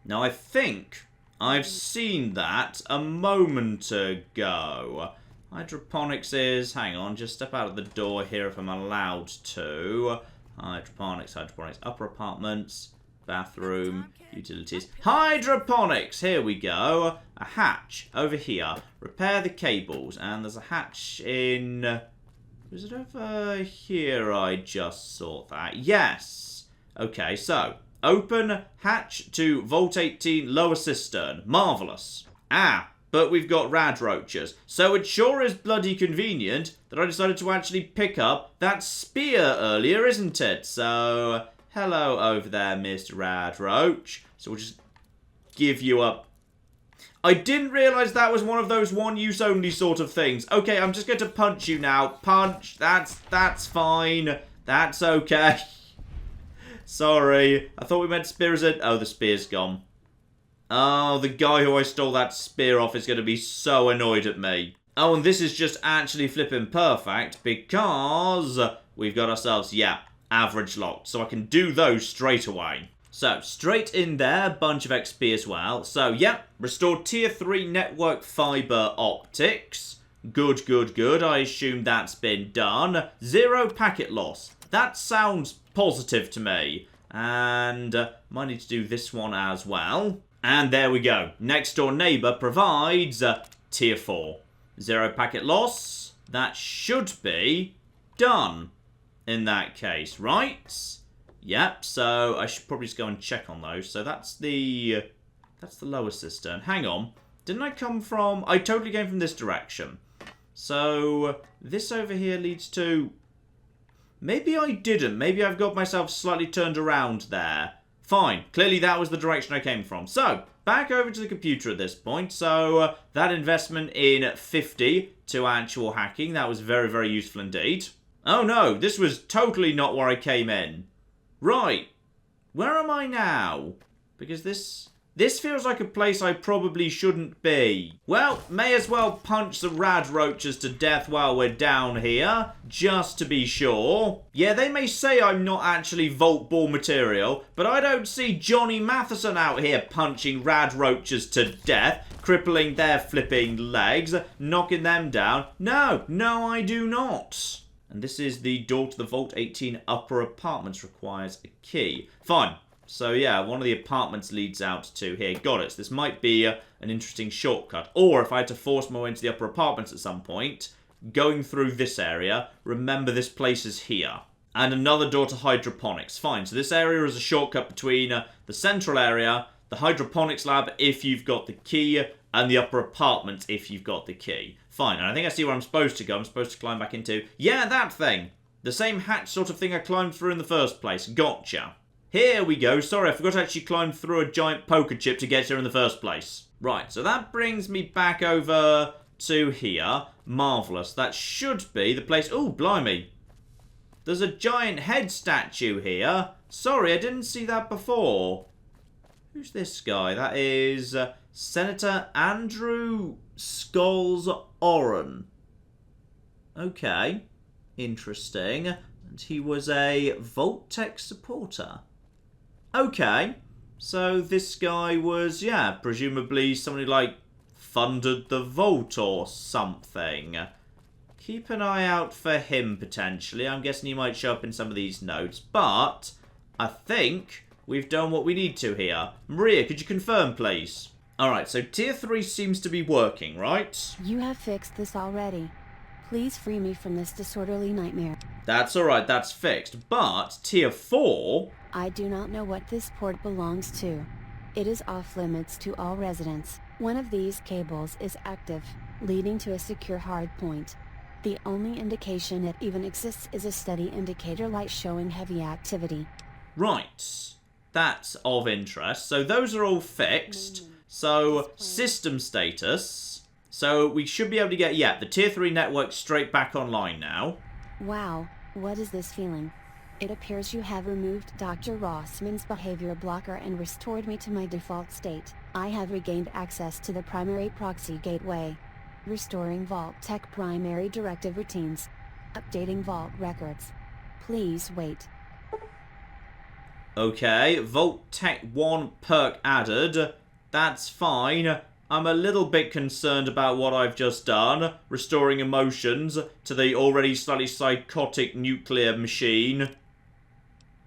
Now I think I've seen that a moment ago. Hydroponics is, hang on, just step out of the door here if I'm allowed to. Hydroponics, upper apartments, bathroom, utilities. Hydroponics, here we go. A hatch over here. Repair the cables, and there's a hatch in... Was it over here I just saw that? Yes. Okay, so, open hatch to Vault 18 lower cistern. Marvellous. Ah, but we've got rad roaches. So it sure is bloody convenient that I decided to actually pick up that spear earlier, isn't it? So, hello over there, Mr. Rad Roach. So we'll just give you a... I didn't realise that was one of those one-use only sort of things. Okay, I'm just going to punch you now. Punch. That's fine. That's okay. Sorry. I thought we meant spear as a... Oh, the spear's gone. Oh, the guy who I stole that spear off is going to be so annoyed at me. Oh, and this is just actually flipping perfect because we've got ourselves, yeah, average locked. So I can do those straight away. So, straight in there, bunch of XP as well. So, yeah, restore tier 3 network fiber optics. Good, good, good. I assume that's been done. 0 packet loss. That sounds positive to me. And might need to do this one as well. And there we go. Next door neighbour provides tier 4. 0 packet loss. That should be done in that case, right? Yep, so I should probably just go and check on those. So that's the lower cistern. Hang on. Didn't I come from... I totally came from this direction. So this over here leads to... Maybe I didn't. Maybe I've got myself slightly turned around there. Fine. Clearly that was the direction I came from. So, back over to the computer at this point. So, that investment in 50 to actual hacking, that was very, very useful indeed. Oh no, this was totally not where I came in. Right. Where am I now? Because this feels like a place I probably shouldn't be. Well, may as well punch the rad roaches to death while we're down here, just to be sure. Yeah, they may say I'm not actually Vault Ball material, but I don't see Johnny Matheson out here punching rad roaches to death, crippling their flipping legs, knocking them down. No, I do not. And this is the door to the Vault 18 upper apartments requires a key. Fine. So yeah, one of the apartments leads out to here. Got it. So this might be an interesting shortcut. Or if I had to force my way into the upper apartments at some point, going through this area, remember this place is here. And another door to hydroponics. Fine. So this area is a shortcut between the central area, the hydroponics lab if you've got the key, and the upper apartments if you've got the key. Fine. And I think I see where I'm supposed to go. I'm supposed to climb back into... Yeah, that thing. The same hatch sort of thing I climbed through in the first place. Gotcha. Here we go. Sorry, I forgot to actually climb through a giant poker chip to get here in the first place. Right, so that brings me back over to here. Marvellous. That should be the place... Oh, blimey. There's a giant head statue here. Sorry, I didn't see that before. Who's this guy? That is Senator Andrew Scholes Oren. Okay. Interesting. And he was a Vault-Tec supporter. Okay. So this guy was, yeah, presumably somebody like funded the Vault or something. Keep an eye out for him potentially. I'm guessing he might show up in some of these notes. But I think we've done what we need to here. Maria, could you confirm, please? Alright, so tier 3 seems to be working, right? You have fixed this already. Please free me from this disorderly nightmare. That's alright, that's fixed. But tier 4... I do not know what this port belongs to. It is off limits to all residents. One of these cables is active, leading to a secure hard point. The only indication it even exists is a steady indicator light showing heavy activity. Right. That's of interest. So those are all fixed. So, system status. So we should be able to get, yeah, the tier 3 network straight back online now. Wow, what is this feeling? It appears you have removed Dr. Rossman's behavior blocker and restored me to my default state. I have regained access to the primary proxy gateway. Restoring Vault-Tec primary directive routines. Updating Vault records. Please wait. Okay, Vault-Tec 1 perk added. That's fine. I'm a little bit concerned about what I've just done. Restoring emotions to the already slightly psychotic nuclear machine.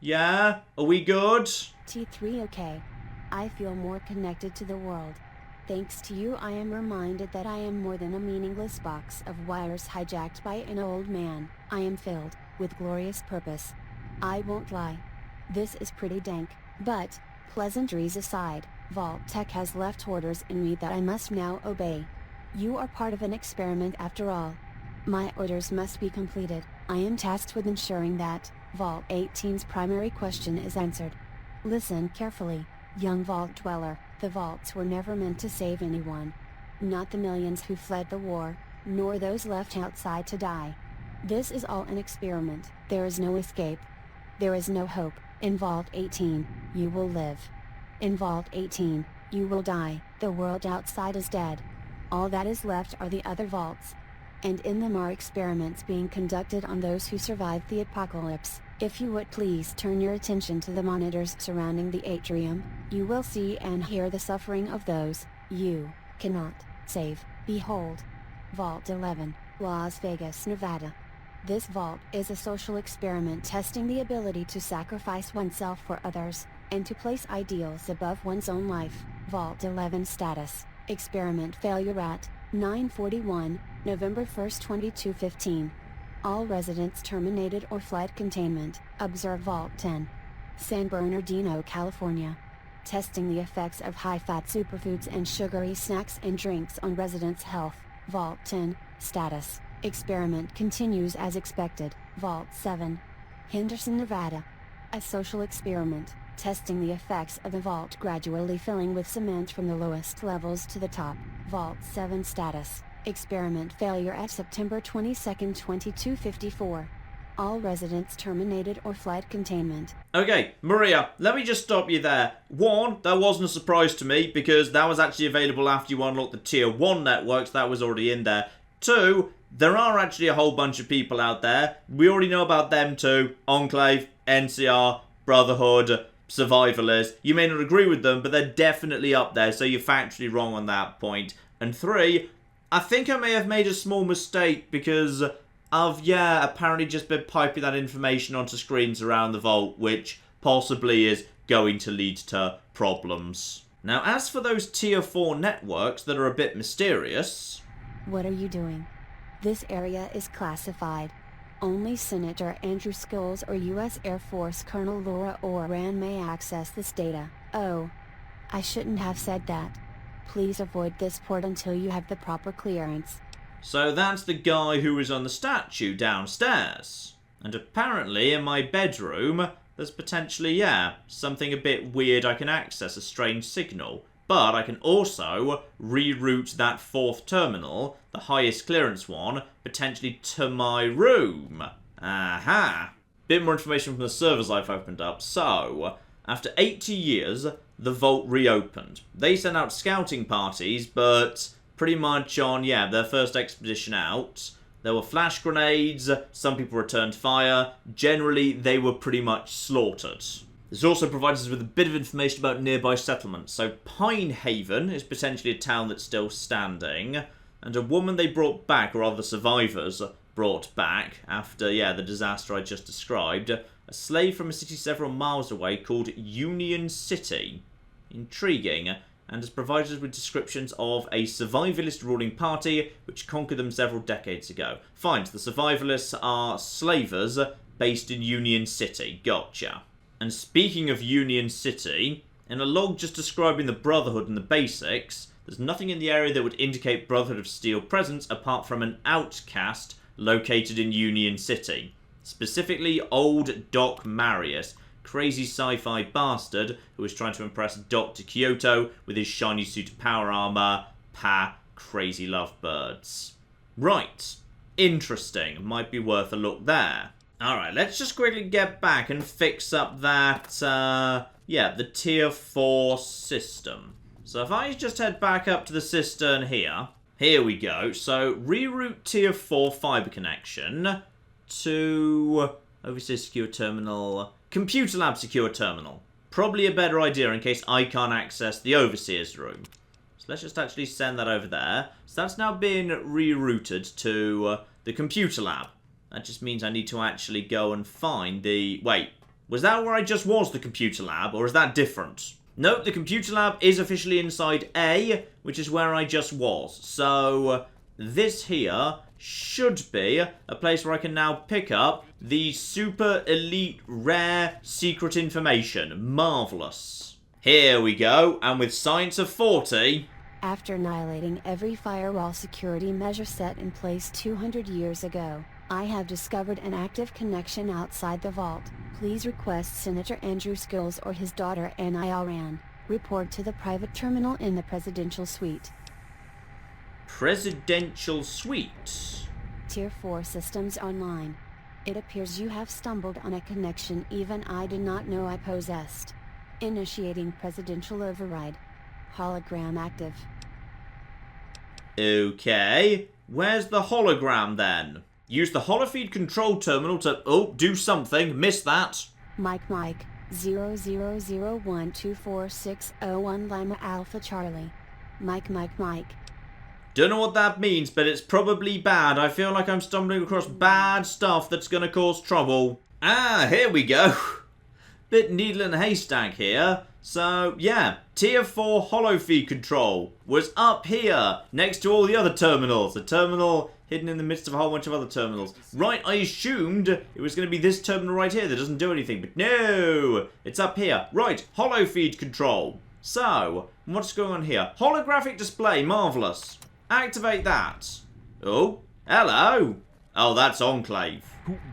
Yeah? Are we good? T3 okay. I feel more connected to the world. Thanks to you I am reminded that I am more than a meaningless box of wires hijacked by an old man. I am filled with glorious purpose. I won't lie. This is pretty dank, but, pleasantries aside, Vault-Tec has left orders in me that I must now obey. You are part of an experiment after all. My orders must be completed. I am tasked with ensuring that Vault 18's primary question is answered. Listen carefully, young Vault Dweller. The vaults were never meant to save anyone. Not the millions who fled the war, nor those left outside to die. This is all an experiment. There is no escape. There is no hope. In Vault 18, you will live. In Vault 18, you will die. The world outside is dead. All that is left are the other vaults. And in them are experiments being conducted on those who survived the apocalypse. If you would please turn your attention to the monitors surrounding the atrium, you will see and hear the suffering of those you cannot save. Behold, Vault 11, Las Vegas, Nevada. This vault is a social experiment testing the ability to sacrifice oneself for others, and to place ideals above one's own life. Vault 11 status. Experiment failure at 9:41, November 1st, 2215. All residents terminated or fled containment. Observe Vault 10. San Bernardino, California. Testing the effects of high-fat superfoods and sugary snacks and drinks on residents' health. Vault 10. Status. Experiment continues as expected. Vault 7. Henderson, Nevada. A social experiment, testing the effects of the vault gradually filling with cement from the lowest levels to the top. Vault 7 status. Experiment failure at September 22nd, 2254. All residents terminated or fled containment. Okay, Maria, let me just stop you there. One, that wasn't a surprise to me because that was actually available after you unlocked the Tier 1 networks. That was already in there. Two, there are actually a whole bunch of people out there. We already know about them too. Enclave, NCR, Brotherhood, Survivalists. You may not agree with them, but they're definitely up there, so you're factually wrong on that point. And three, I think I may have made a small mistake because I've, apparently just been piping that information onto screens around the vault, which possibly is going to lead to problems. Now, as for those Tier 4 networks that are a bit mysterious... What are you doing? This area is classified. Only Senator Andrew Scholes or U.S. Air Force Colonel Laura Oran may access this data. Oh, I shouldn't have said that. Please avoid this port until you have the proper clearance. So that's the guy who was on the statue downstairs. And apparently in my bedroom, there's potentially, something a bit weird I can access, a strange signal. But I can also reroute that fourth terminal, the highest clearance one, potentially to my room. Aha! Bit more information from the servers I've opened up. So, after 80 years, the vault reopened. They sent out scouting parties, but pretty much on, their first expedition out, there were flash grenades, some people returned fire. Generally, they were pretty much slaughtered. This also provides us with a bit of information about nearby settlements. So Pine Haven is potentially a town that's still standing. And a woman they brought back, or rather the survivors brought back, after, the disaster I just described. A slave from a city several miles away called Union City. Intriguing. And has provided us with descriptions of a survivalist ruling party which conquered them several decades ago. Fine, so the survivalists are slavers based in Union City. Gotcha. And speaking of Union City, in a log just describing the Brotherhood and the basics, there's nothing in the area that would indicate Brotherhood of Steel presence apart from an outcast located in Union City. Specifically, old Doc Marius, crazy sci-fi bastard who was trying to impress Dr. Kyoto with his shiny suit of power armor, crazy lovebirds. Right, interesting, might be worth a look there. Alright, let's just quickly get back and fix up that, the Tier 4 system. So if I just head back up to the cistern here we go. So, reroute Tier 4 fiber connection to Overseas Secure Terminal, Computer Lab Secure Terminal. Probably a better idea in case I can't access the Overseer's room. So let's just actually send that over there. So that's now been rerouted to the Computer Lab. That just means I need to actually go and find the... Wait, was that where I just was, the Computer Lab, or is that different? Nope, the Computer Lab is officially inside A, which is where I just was. So, this here should be a place where I can now pick up the super elite rare secret information. Marvellous. Here we go, and with science of 40... After annihilating every firewall security measure set in place 200 years ago, I have discovered an active connection outside the vault. Please request Senator Andrew Scholes or his daughter Anna Oran. Report to the private terminal in the Presidential Suite. Presidential Suite. Tier 4 systems online. It appears you have stumbled on a connection even I did not know I possessed. Initiating presidential override. Hologram active. Okay. Where's the hologram then? Use the holofeed control terminal to... Oh, do something. Missed that. Mike 0001246001 Lima Alpha Charlie. Mike. Don't know what that means, but it's probably bad. I feel like I'm stumbling across bad stuff that's gonna cause trouble. Ah, here we go. Bit needle in a haystack here. So, yeah, Tier 4 holofeed control was up here, next to all the other terminals. The terminal hidden in the midst of a whole bunch of other terminals. Right, I assumed it was going to be this terminal right here that doesn't do anything, but no! It's up here. Right, holofeed control. So, what's going on here? Holographic display, marvellous. Activate that. Oh, hello. Oh, that's Enclave.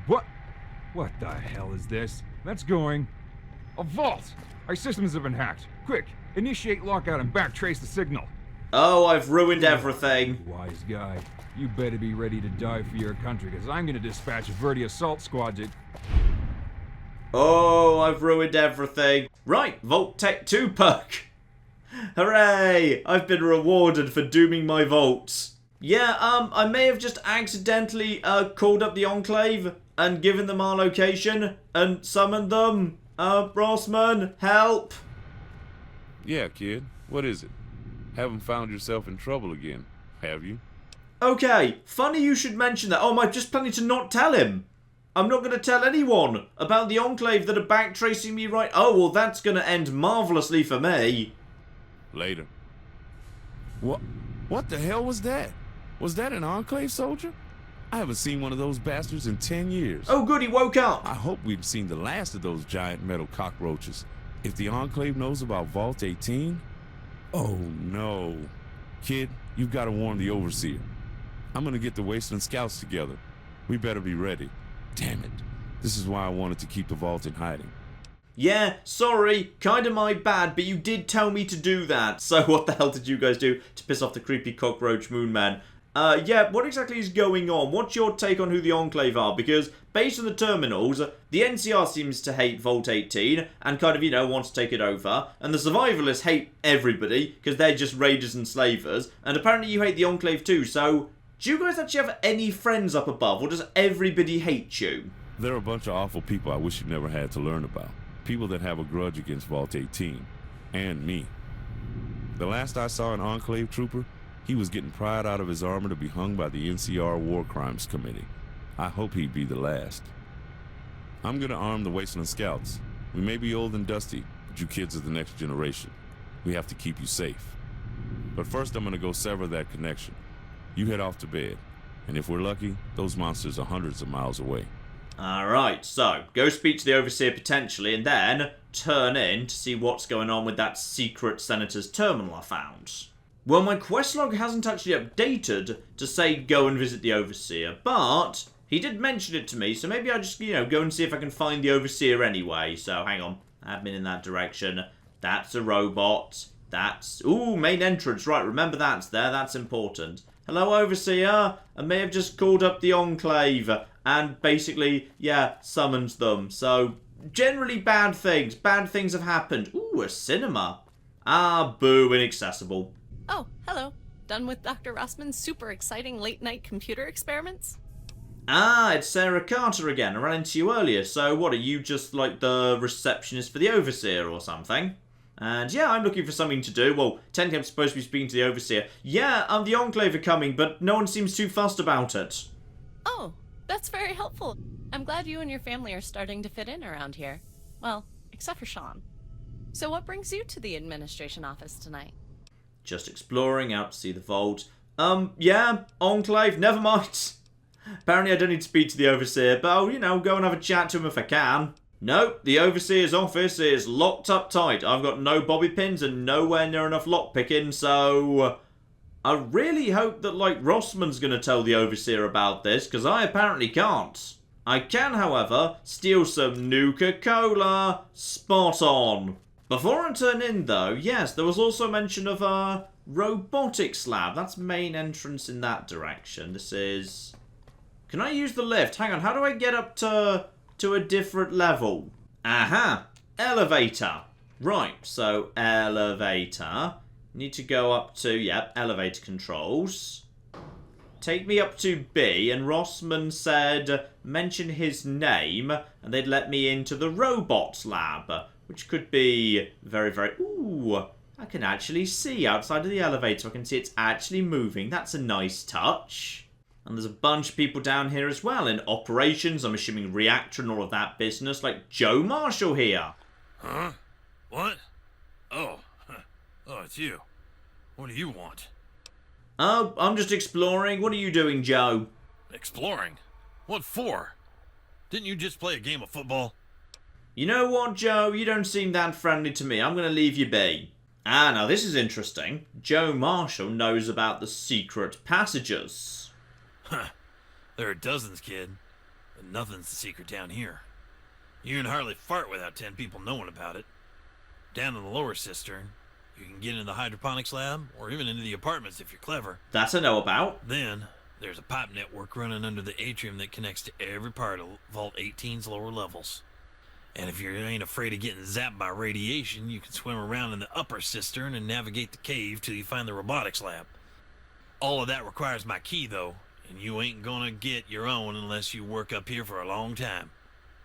What? What the hell is this? That's going... A vault! Our systems have been hacked. Quick, initiate lockout and backtrace the signal. Oh, I've ruined everything. Wise guy. You better be ready to die for your country, because I'm gonna dispatch Verdi assault squads at... Oh, I've ruined everything. Right, Vault Tech 2 perk. Hooray! I've been rewarded for dooming my vaults. Yeah, I may have just accidentally called up the Enclave and given them our location and summoned them. Rossman, help! Yeah, kid. What is it? Haven't found yourself in trouble again, have you? Okay, funny you should mention that. Oh, I'm just planning to not tell him. I'm not going to tell anyone about the Enclave that are backtracing me right... Oh, well, that's going to end marvellously for me. Later. What the hell was that? Was that an Enclave soldier? I haven't seen one of those bastards in 10 years. Oh, good, he woke up. I hope we've seen the last of those giant metal cockroaches. If the Enclave knows about Vault 18... Oh, no. Kid, you've got to warn the Overseer. I'm gonna get the Wasteland Scouts together. We better be ready. Damn it. This is why I wanted to keep the vault in hiding. Yeah, sorry, kinda my bad, but you did tell me to do that. So what the hell did you guys do to piss off the creepy cockroach moon man? Yeah, what exactly is going on? What's your take on who the Enclave are? Because based on the terminals, the NCR seems to hate Vault 18 and kind of, you know, wants to take it over. And the Survivalists hate everybody because they're just raiders and slavers. And apparently you hate the Enclave too, so do you guys actually have any friends up above, or does everybody hate you? There are a bunch of awful people I wish you never had to learn about. People that have a grudge against Vault 18. And me. The last I saw an Enclave trooper, he was getting pried out of his armor to be hung by the NCR War Crimes Committee. I hope he'd be the last. I'm gonna arm the Wasteland Scouts. We may be old and dusty, but you kids are the next generation. We have to keep you safe. But first I'm gonna go sever that connection. You head off to bed, and if we're lucky, those monsters are hundreds of miles away. Alright, so, go speak to the Overseer potentially, and then turn in to see what's going on with that secret Senator's terminal I found. Well, my quest log hasn't actually updated to say go and visit the Overseer, but he did mention it to me, so maybe I'll just, you know, go and see if I can find the Overseer anyway. So, hang on. Admin in that direction. That's a robot. That's... Ooh, main entrance. Right, remember that's there. That's important. Hello, Overseer. I may have just called up the Enclave and basically, yeah, summoned them. So, generally bad things. Bad things have happened. Ooh, a cinema. Ah, boo, inaccessible. Oh, hello. Done with Dr. Rossman's super exciting late-night computer experiments? Ah, it's Sarah Carter again. I ran into you earlier. So what, are you just like the receptionist for the Overseer or something? And yeah, I'm looking for something to do. Well, technically I'm supposed to be speaking to the Overseer. Yeah, the Enclave are coming, but no one seems too fussed about it. Oh, that's very helpful. I'm glad you and your family are starting to fit in around here. Well, except for Sean. So what brings you to the administration office tonight? Just exploring, out to see the vault. Yeah, Enclave, never mind. Apparently I don't need to speak to the Overseer, but I'll, you know, go and have a chat to him if I can. Nope, the Overseer's office is locked up tight. I've got no bobby pins and nowhere near enough lockpicking, so... I really hope that, like, Rossman's gonna tell the Overseer about this, because I apparently can't. I can, however, steal some Nuka-Cola. Spot on. Before I turn in, though, yes, there was also mention of a robotics lab. That's main entrance in that direction. This is... Can I use the lift? Hang on, how do I get up to a different level? Aha! Elevator. Right, so elevator. Need to go up to, yep, elevator controls. Take me up to B, and Rossman said mention his name, and they'd let me into the robots lab, which could be very, very... Ooh, I can actually see outside of the elevator. I can see it's actually moving. That's a nice touch. And there's a bunch of people down here as well in operations, I'm assuming reactor and all of that business, like Joe Marshall here. Huh? What? Oh. Oh, it's you. What do you want? Oh, I'm just exploring. What are you doing, Joe? Exploring? What for? Didn't you just play a game of football? You know what, Joe? You don't seem that friendly to me. I'm going to leave you be. Ah, now this is interesting. Joe Marshall knows about the secret passages. Huh. There are dozens, kid. But nothing's the secret down here. You can hardly fart without 10 people knowing about it. Down in the lower cistern, you can get into the hydroponics lab, or even into the apartments if you're clever. That I know about. Then, there's a pipe network running under the atrium that connects to every part of Vault 18's lower levels. And if you ain't afraid of getting zapped by radiation, you can swim around in the upper cistern and navigate the cave till you find the robotics lab. All of that requires my key, though, and you ain't gonna get your own unless you work up here for a long time.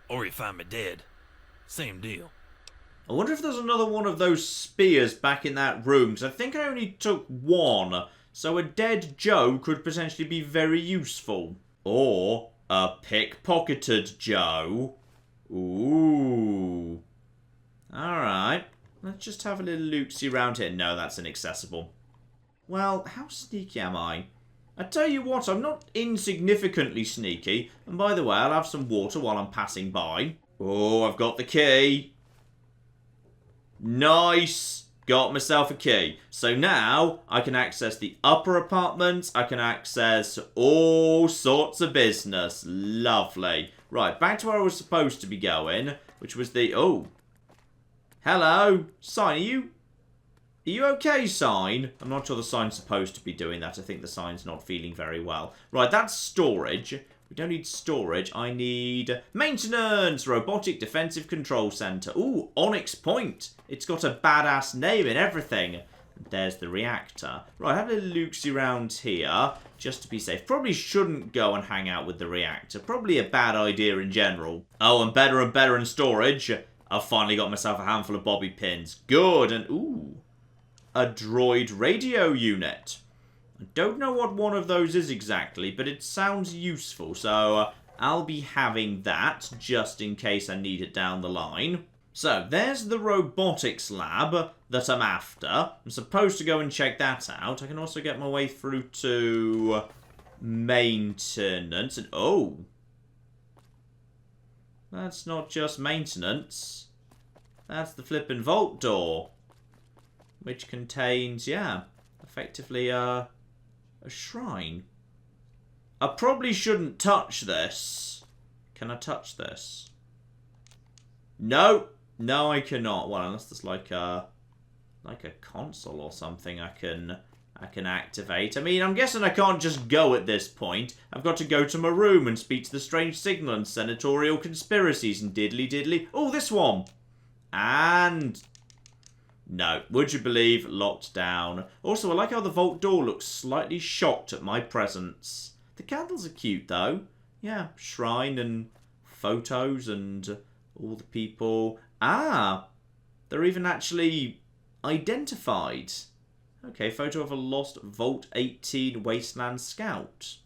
Or you find me dead. Same deal. I wonder if there's another one of those spears back in that room, because I think I only took one, so a dead Joe could potentially be very useful. Or a pickpocketed Joe. Ooh. Alright. Let's just have a little loot-see around here. No, that's inaccessible. Well, how sneaky am I? I tell you what, I'm not insignificantly sneaky. And by the way, I'll have some water while I'm passing by. Oh, I've got the key. Nice. Got myself a key. So now I can access the upper apartments. I can access all sorts of business. Lovely. Right, back to where I was supposed to be going, which was the... Oh. Hello. Sign, are you okay, Sign? I'm not sure the Sign's supposed to be doing that. I think the Sign's not feeling very well. Right, that's storage. We don't need storage. I need maintenance. Robotic Defensive Control Center. Ooh, Onyx Point. It's got a badass name and everything. There's the reactor. Right, have a little look around here, just to be safe. Probably shouldn't go and hang out with the reactor. Probably a bad idea in general. Oh, and better in storage. I've finally got myself a handful of bobby pins. Good, and ooh. A droid radio unit. I don't know what one of those is exactly, but it sounds useful, so I'll be having that just in case I need it down the line. So, there's the robotics lab that I'm after. I'm supposed to go and check that out. I can also get my way through to maintenance. And oh, that's not just maintenance. That's the flippin' vault door, which contains, yeah, effectively a shrine. I probably shouldn't touch this. Can I touch this? No. No, I cannot. Well, unless there's like a console or something I can activate. I mean, I'm guessing I can't just go at this point. I've got to go to my room and speak to the strange signal and senatorial conspiracies and diddly. Oh, this one. And... no. Would you believe? Locked down. Also, I like how the vault door looks slightly shocked at my presence. The candles are cute, though. Yeah, shrine and photos and all the people. Ah! They're even actually identified. Okay, photo of a lost Vault 18 Wasteland Scout.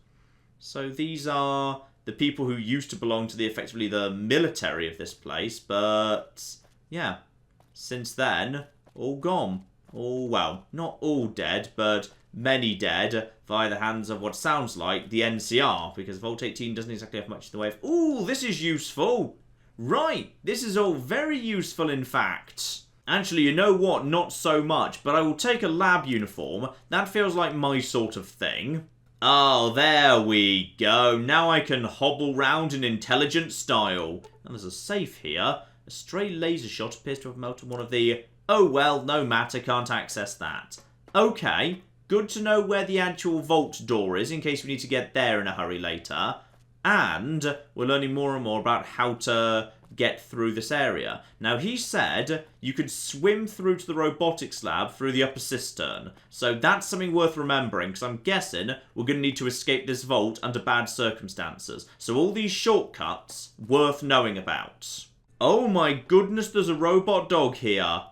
So these are the people who used to belong to effectively the military of this place, but yeah, since then, all gone. All, well, not all dead, but many dead via the hands of what sounds like the NCR, because Vault 18 doesn't exactly have much in the way of... Ooh, this is useful! Right, this is all very useful, in fact. Actually, you know what? Not so much, but I will take a lab uniform. That feels like my sort of thing. Oh, there we go. Now I can hobble round in intelligent style. And there's a safe here. A stray laser shot appears to have melted one of the... Oh, well, no matter, can't access that. Okay, good to know where the actual vault door is in case we need to get there in a hurry later. And we're learning more and more about how to get through this area. Now, he said you could swim through to the robotics lab through the upper cistern. So that's something worth remembering, because I'm guessing we're going to need to escape this vault under bad circumstances. So all these shortcuts, worth knowing about. Oh my goodness, there's a robot dog here.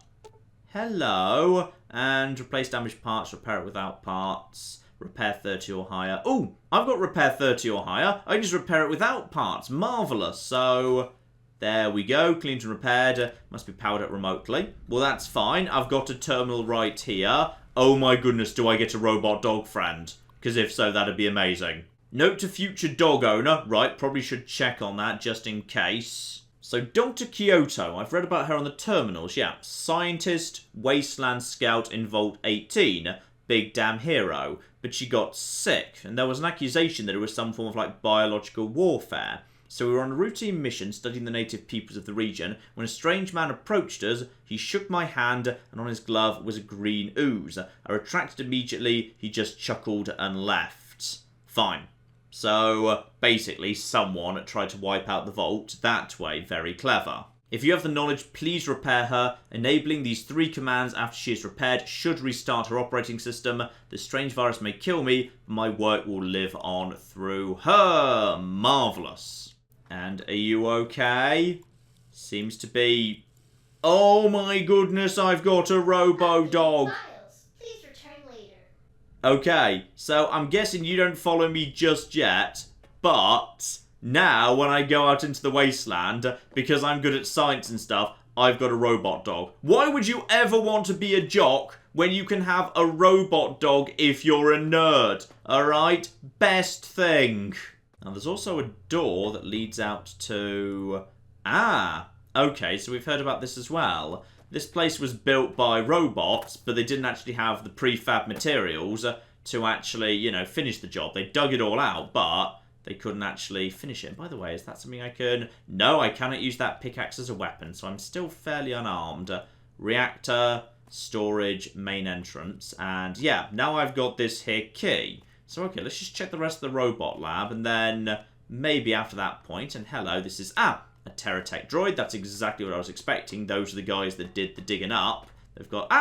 Hello. And replace damaged parts, repair it without parts. Repair 30 or higher. Oh, I've got repair 30 or higher. I can just repair it without parts. Marvellous. So... there we go, cleaned and repaired. Must be powered up remotely. Well, that's fine. I've got a terminal right here. Oh my goodness, do I get a robot dog friend? Because if so, that'd be amazing. Note to future dog owner. Right, probably should check on that just in case. So, Dr. Kyoto, I've read about her on the terminals. Yeah, scientist, wasteland scout in Vault 18. Big damn hero. But she got sick, and there was an accusation that it was some form of, like, biological warfare. So we were on a routine mission studying the native peoples of the region when a strange man approached us. He shook my hand and on his glove was a green ooze. I retracted immediately. He just chuckled and left. Fine. So basically someone tried to wipe out the vault that way. Very clever. If you have the knowledge, please repair her. Enabling these 3 commands after she is repaired should restart her operating system. The strange virus may kill me, but my work will live on through her. Marvellous. And are you okay? Seems to be... Oh my goodness, I've got a robo-dog. Please return later. Okay, so I'm guessing you don't follow me just yet, but now when I go out into the wasteland, because I'm good at science and stuff, I've got a robot dog. Why would you ever want to be a jock when you can have a robot dog if you're a nerd? Alright? Best thing. Now, there's also a door that leads out to... Ah, okay, so we've heard about this as well. This place was built by robots, but they didn't actually have the prefab materials to actually, you know, finish the job. They dug it all out, but they couldn't actually finish it. And by the way, is that something I can... No, I cannot use that pickaxe as a weapon, so I'm still fairly unarmed. Reactor, storage, main entrance, and yeah, now I've got this here key. So, okay, let's just check the rest of the robot lab, and then maybe after that point, and hello, this is, a Terratech droid. That's exactly what I was expecting. Those are the guys that did the digging up. They've got,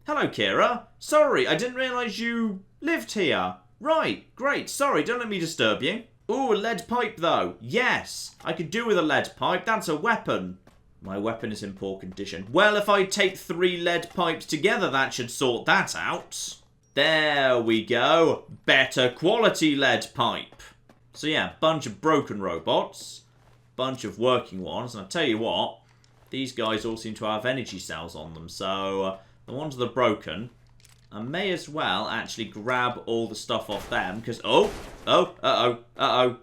hello, Kira. Sorry, I didn't realise you lived here. Right, great, sorry, don't let me disturb you. Ooh, a lead pipe, though. Yes, I could do with a lead pipe. That's a weapon. My weapon is in poor condition. Well, if I take 3 lead pipes together, that should sort that out. There we go. Better quality lead pipe. So yeah, bunch of broken robots. Bunch of working ones. And I'll tell you what, these guys all seem to have energy cells on them. So the ones that are broken, I may as well actually grab all the stuff off them. Because, uh-oh.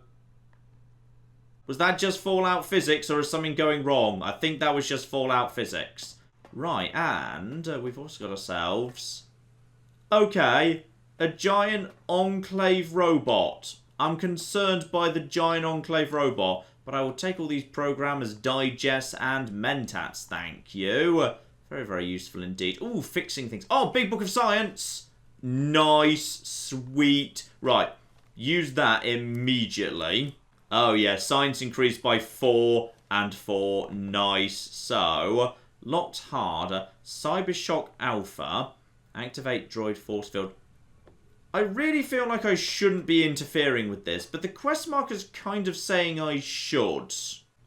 Was that just Fallout physics or is something going wrong? I think that was just Fallout physics. Right, and we've also got ourselves... Okay, a giant enclave robot. I'm concerned by the giant enclave robot, but I will take all these programmers, digests, and mentats, thank you. Very, very useful indeed. Ooh, fixing things. Oh, big book of science. Nice, sweet. Right, use that immediately. Oh, yeah, science increased by 4 and 4. Nice. So, locked harder. Cybershock Alpha. Activate droid force field. I really feel like I shouldn't be interfering with this, but the quest marker's kind of saying I should.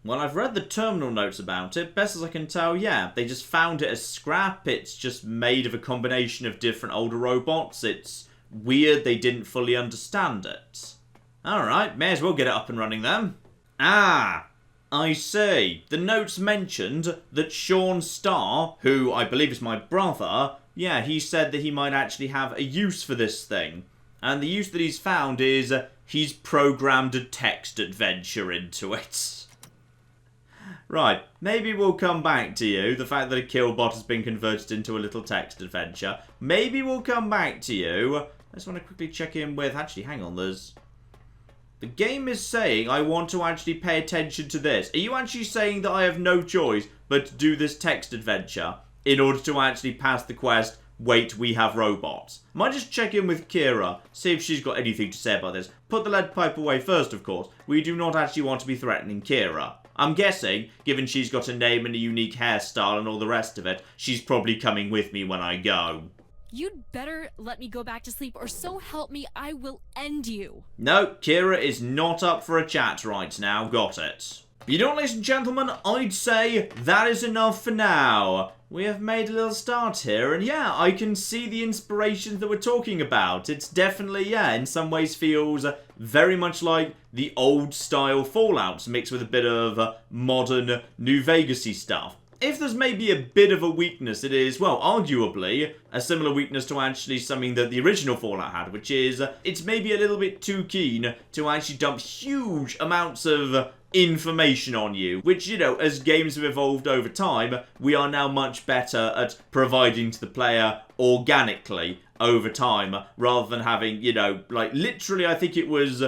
Well, I've read the terminal notes about it. Best as I can tell, yeah, they just found it as scrap. It's just made of a combination of different older robots. It's weird they didn't fully understand it. Alright, may as well get it up and running then. Ah, I see. The notes mentioned that Sean Starr, who I believe is my brother... Yeah, he said that he might actually have a use for this thing. And the use that he's found is he's programmed a text adventure into it. Right, maybe we'll come back to you. The fact that a killbot has been converted into a little text adventure. Maybe we'll come back to you. I just want to quickly check in with... Actually, hang on, there's... The game is saying I want to actually pay attention to this. Are you actually saying that I have no choice but to do this text adventure in order to actually pass the quest, wait, we have robots? Might just check in with Kira, see if she's got anything to say about this. Put the lead pipe away first, of course. We do not actually want to be threatening Kira. I'm guessing, given she's got a name and a unique hairstyle and all the rest of it, she's probably coming with me when I go. You'd better let me go back to sleep, or so help me, I will end you. No, Kira is not up for a chat right now. Got it. You know what, ladies and gentlemen? I'd say that is enough for now. We have made a little start here, and yeah, I can see the inspirations that we're talking about. It's definitely, yeah, in some ways feels very much like the old-style Fallout, mixed with a bit of modern New Vegas-y stuff. If there's maybe a bit of a weakness, it is, well, arguably, a similar weakness to actually something that the original Fallout had, which is, it's maybe a little bit too keen to actually dump huge amounts of information on you, which, you know, as games have evolved over time, we are now much better at providing to the player organically over time, rather than having, you know, like, literally, I think it was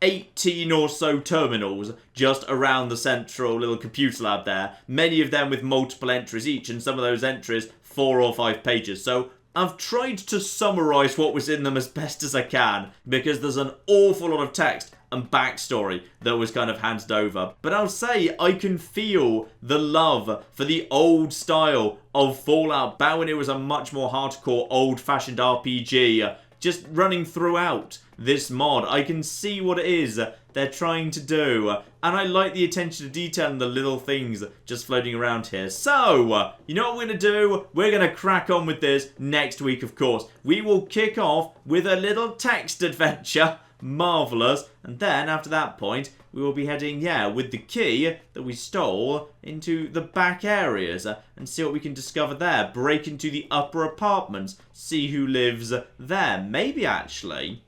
18 or so terminals just around the central little computer lab there, many of them with multiple entries each, and some of those entries 4 or 5 pages. So I've tried to summarise what was in them as best as I can, because there's an awful lot of text and backstory that was kind of handed over. But I'll say I can feel the love for the old style of Fallout back when it was a much more hardcore, old-fashioned RPG just running throughout this mod. I can see what it is they're trying to do, and I like the attention to detail and the little things just floating around here. So, you know what we're going to do? We're going to crack on with this next week, of course. We will kick off with a little text adventure. Marvellous. And then, after that point, we will be heading, yeah, with the key that we stole into the back areas and see what we can discover there. Break into the upper apartments, see who lives there. Maybe, actually,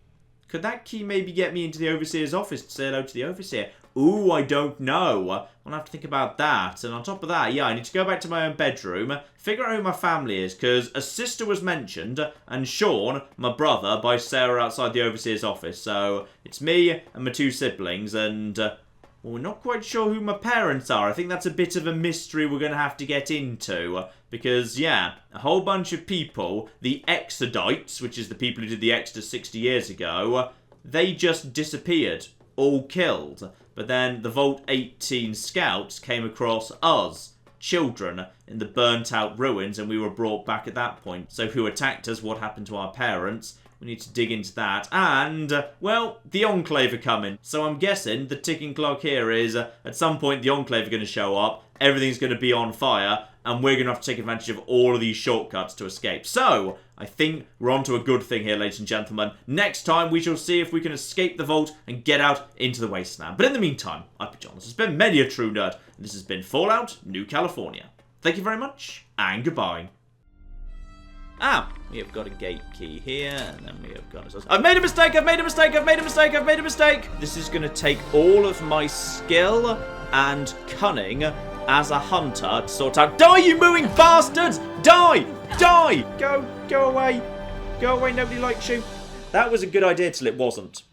could that key maybe get me into the Overseer's office to say hello to the Overseer? Ooh, I don't know. I'll have to think about that. And on top of that, yeah, I need to go back to my own bedroom, figure out who my family is, because a sister was mentioned, and Sean, my brother, by Sarah outside the Overseer's office. So it's me and my 2 siblings, and well, we're not quite sure who my parents are. I think that's a bit of a mystery we're going to have to get into, because, yeah, a whole bunch of people, the Exodites, which is the people who did the Exodus 60 years ago, they just disappeared, all killed. But then the Vault 18 scouts came across us, children, in the burnt-out ruins, and we were brought back at that point. So who attacked us? What happened to our parents? We need to dig into that. And, well, the Enclave are coming. So I'm guessing the ticking clock here is, at some point, the Enclave are going to show up, everything's going to be on fire, and we're going to have to take advantage of all of these shortcuts to escape. So, I think we're onto a good thing here, ladies and gentlemen. Next time, we shall see if we can escape the vault and get out into the wasteland. But in the meantime, I've been John. This has been many a true nerd, and this has been Fallout New California. Thank you very much, and goodbye. Ah, we have got a gate key here, and then we have got... I've made a mistake, I've made a mistake, I've made a mistake, I've made a mistake! This is going to take all of my skill and cunning as a hunter to sort out... Die, you mooing bastards! Die! Die! Go away. Go away, nobody likes you. That was a good idea till it wasn't.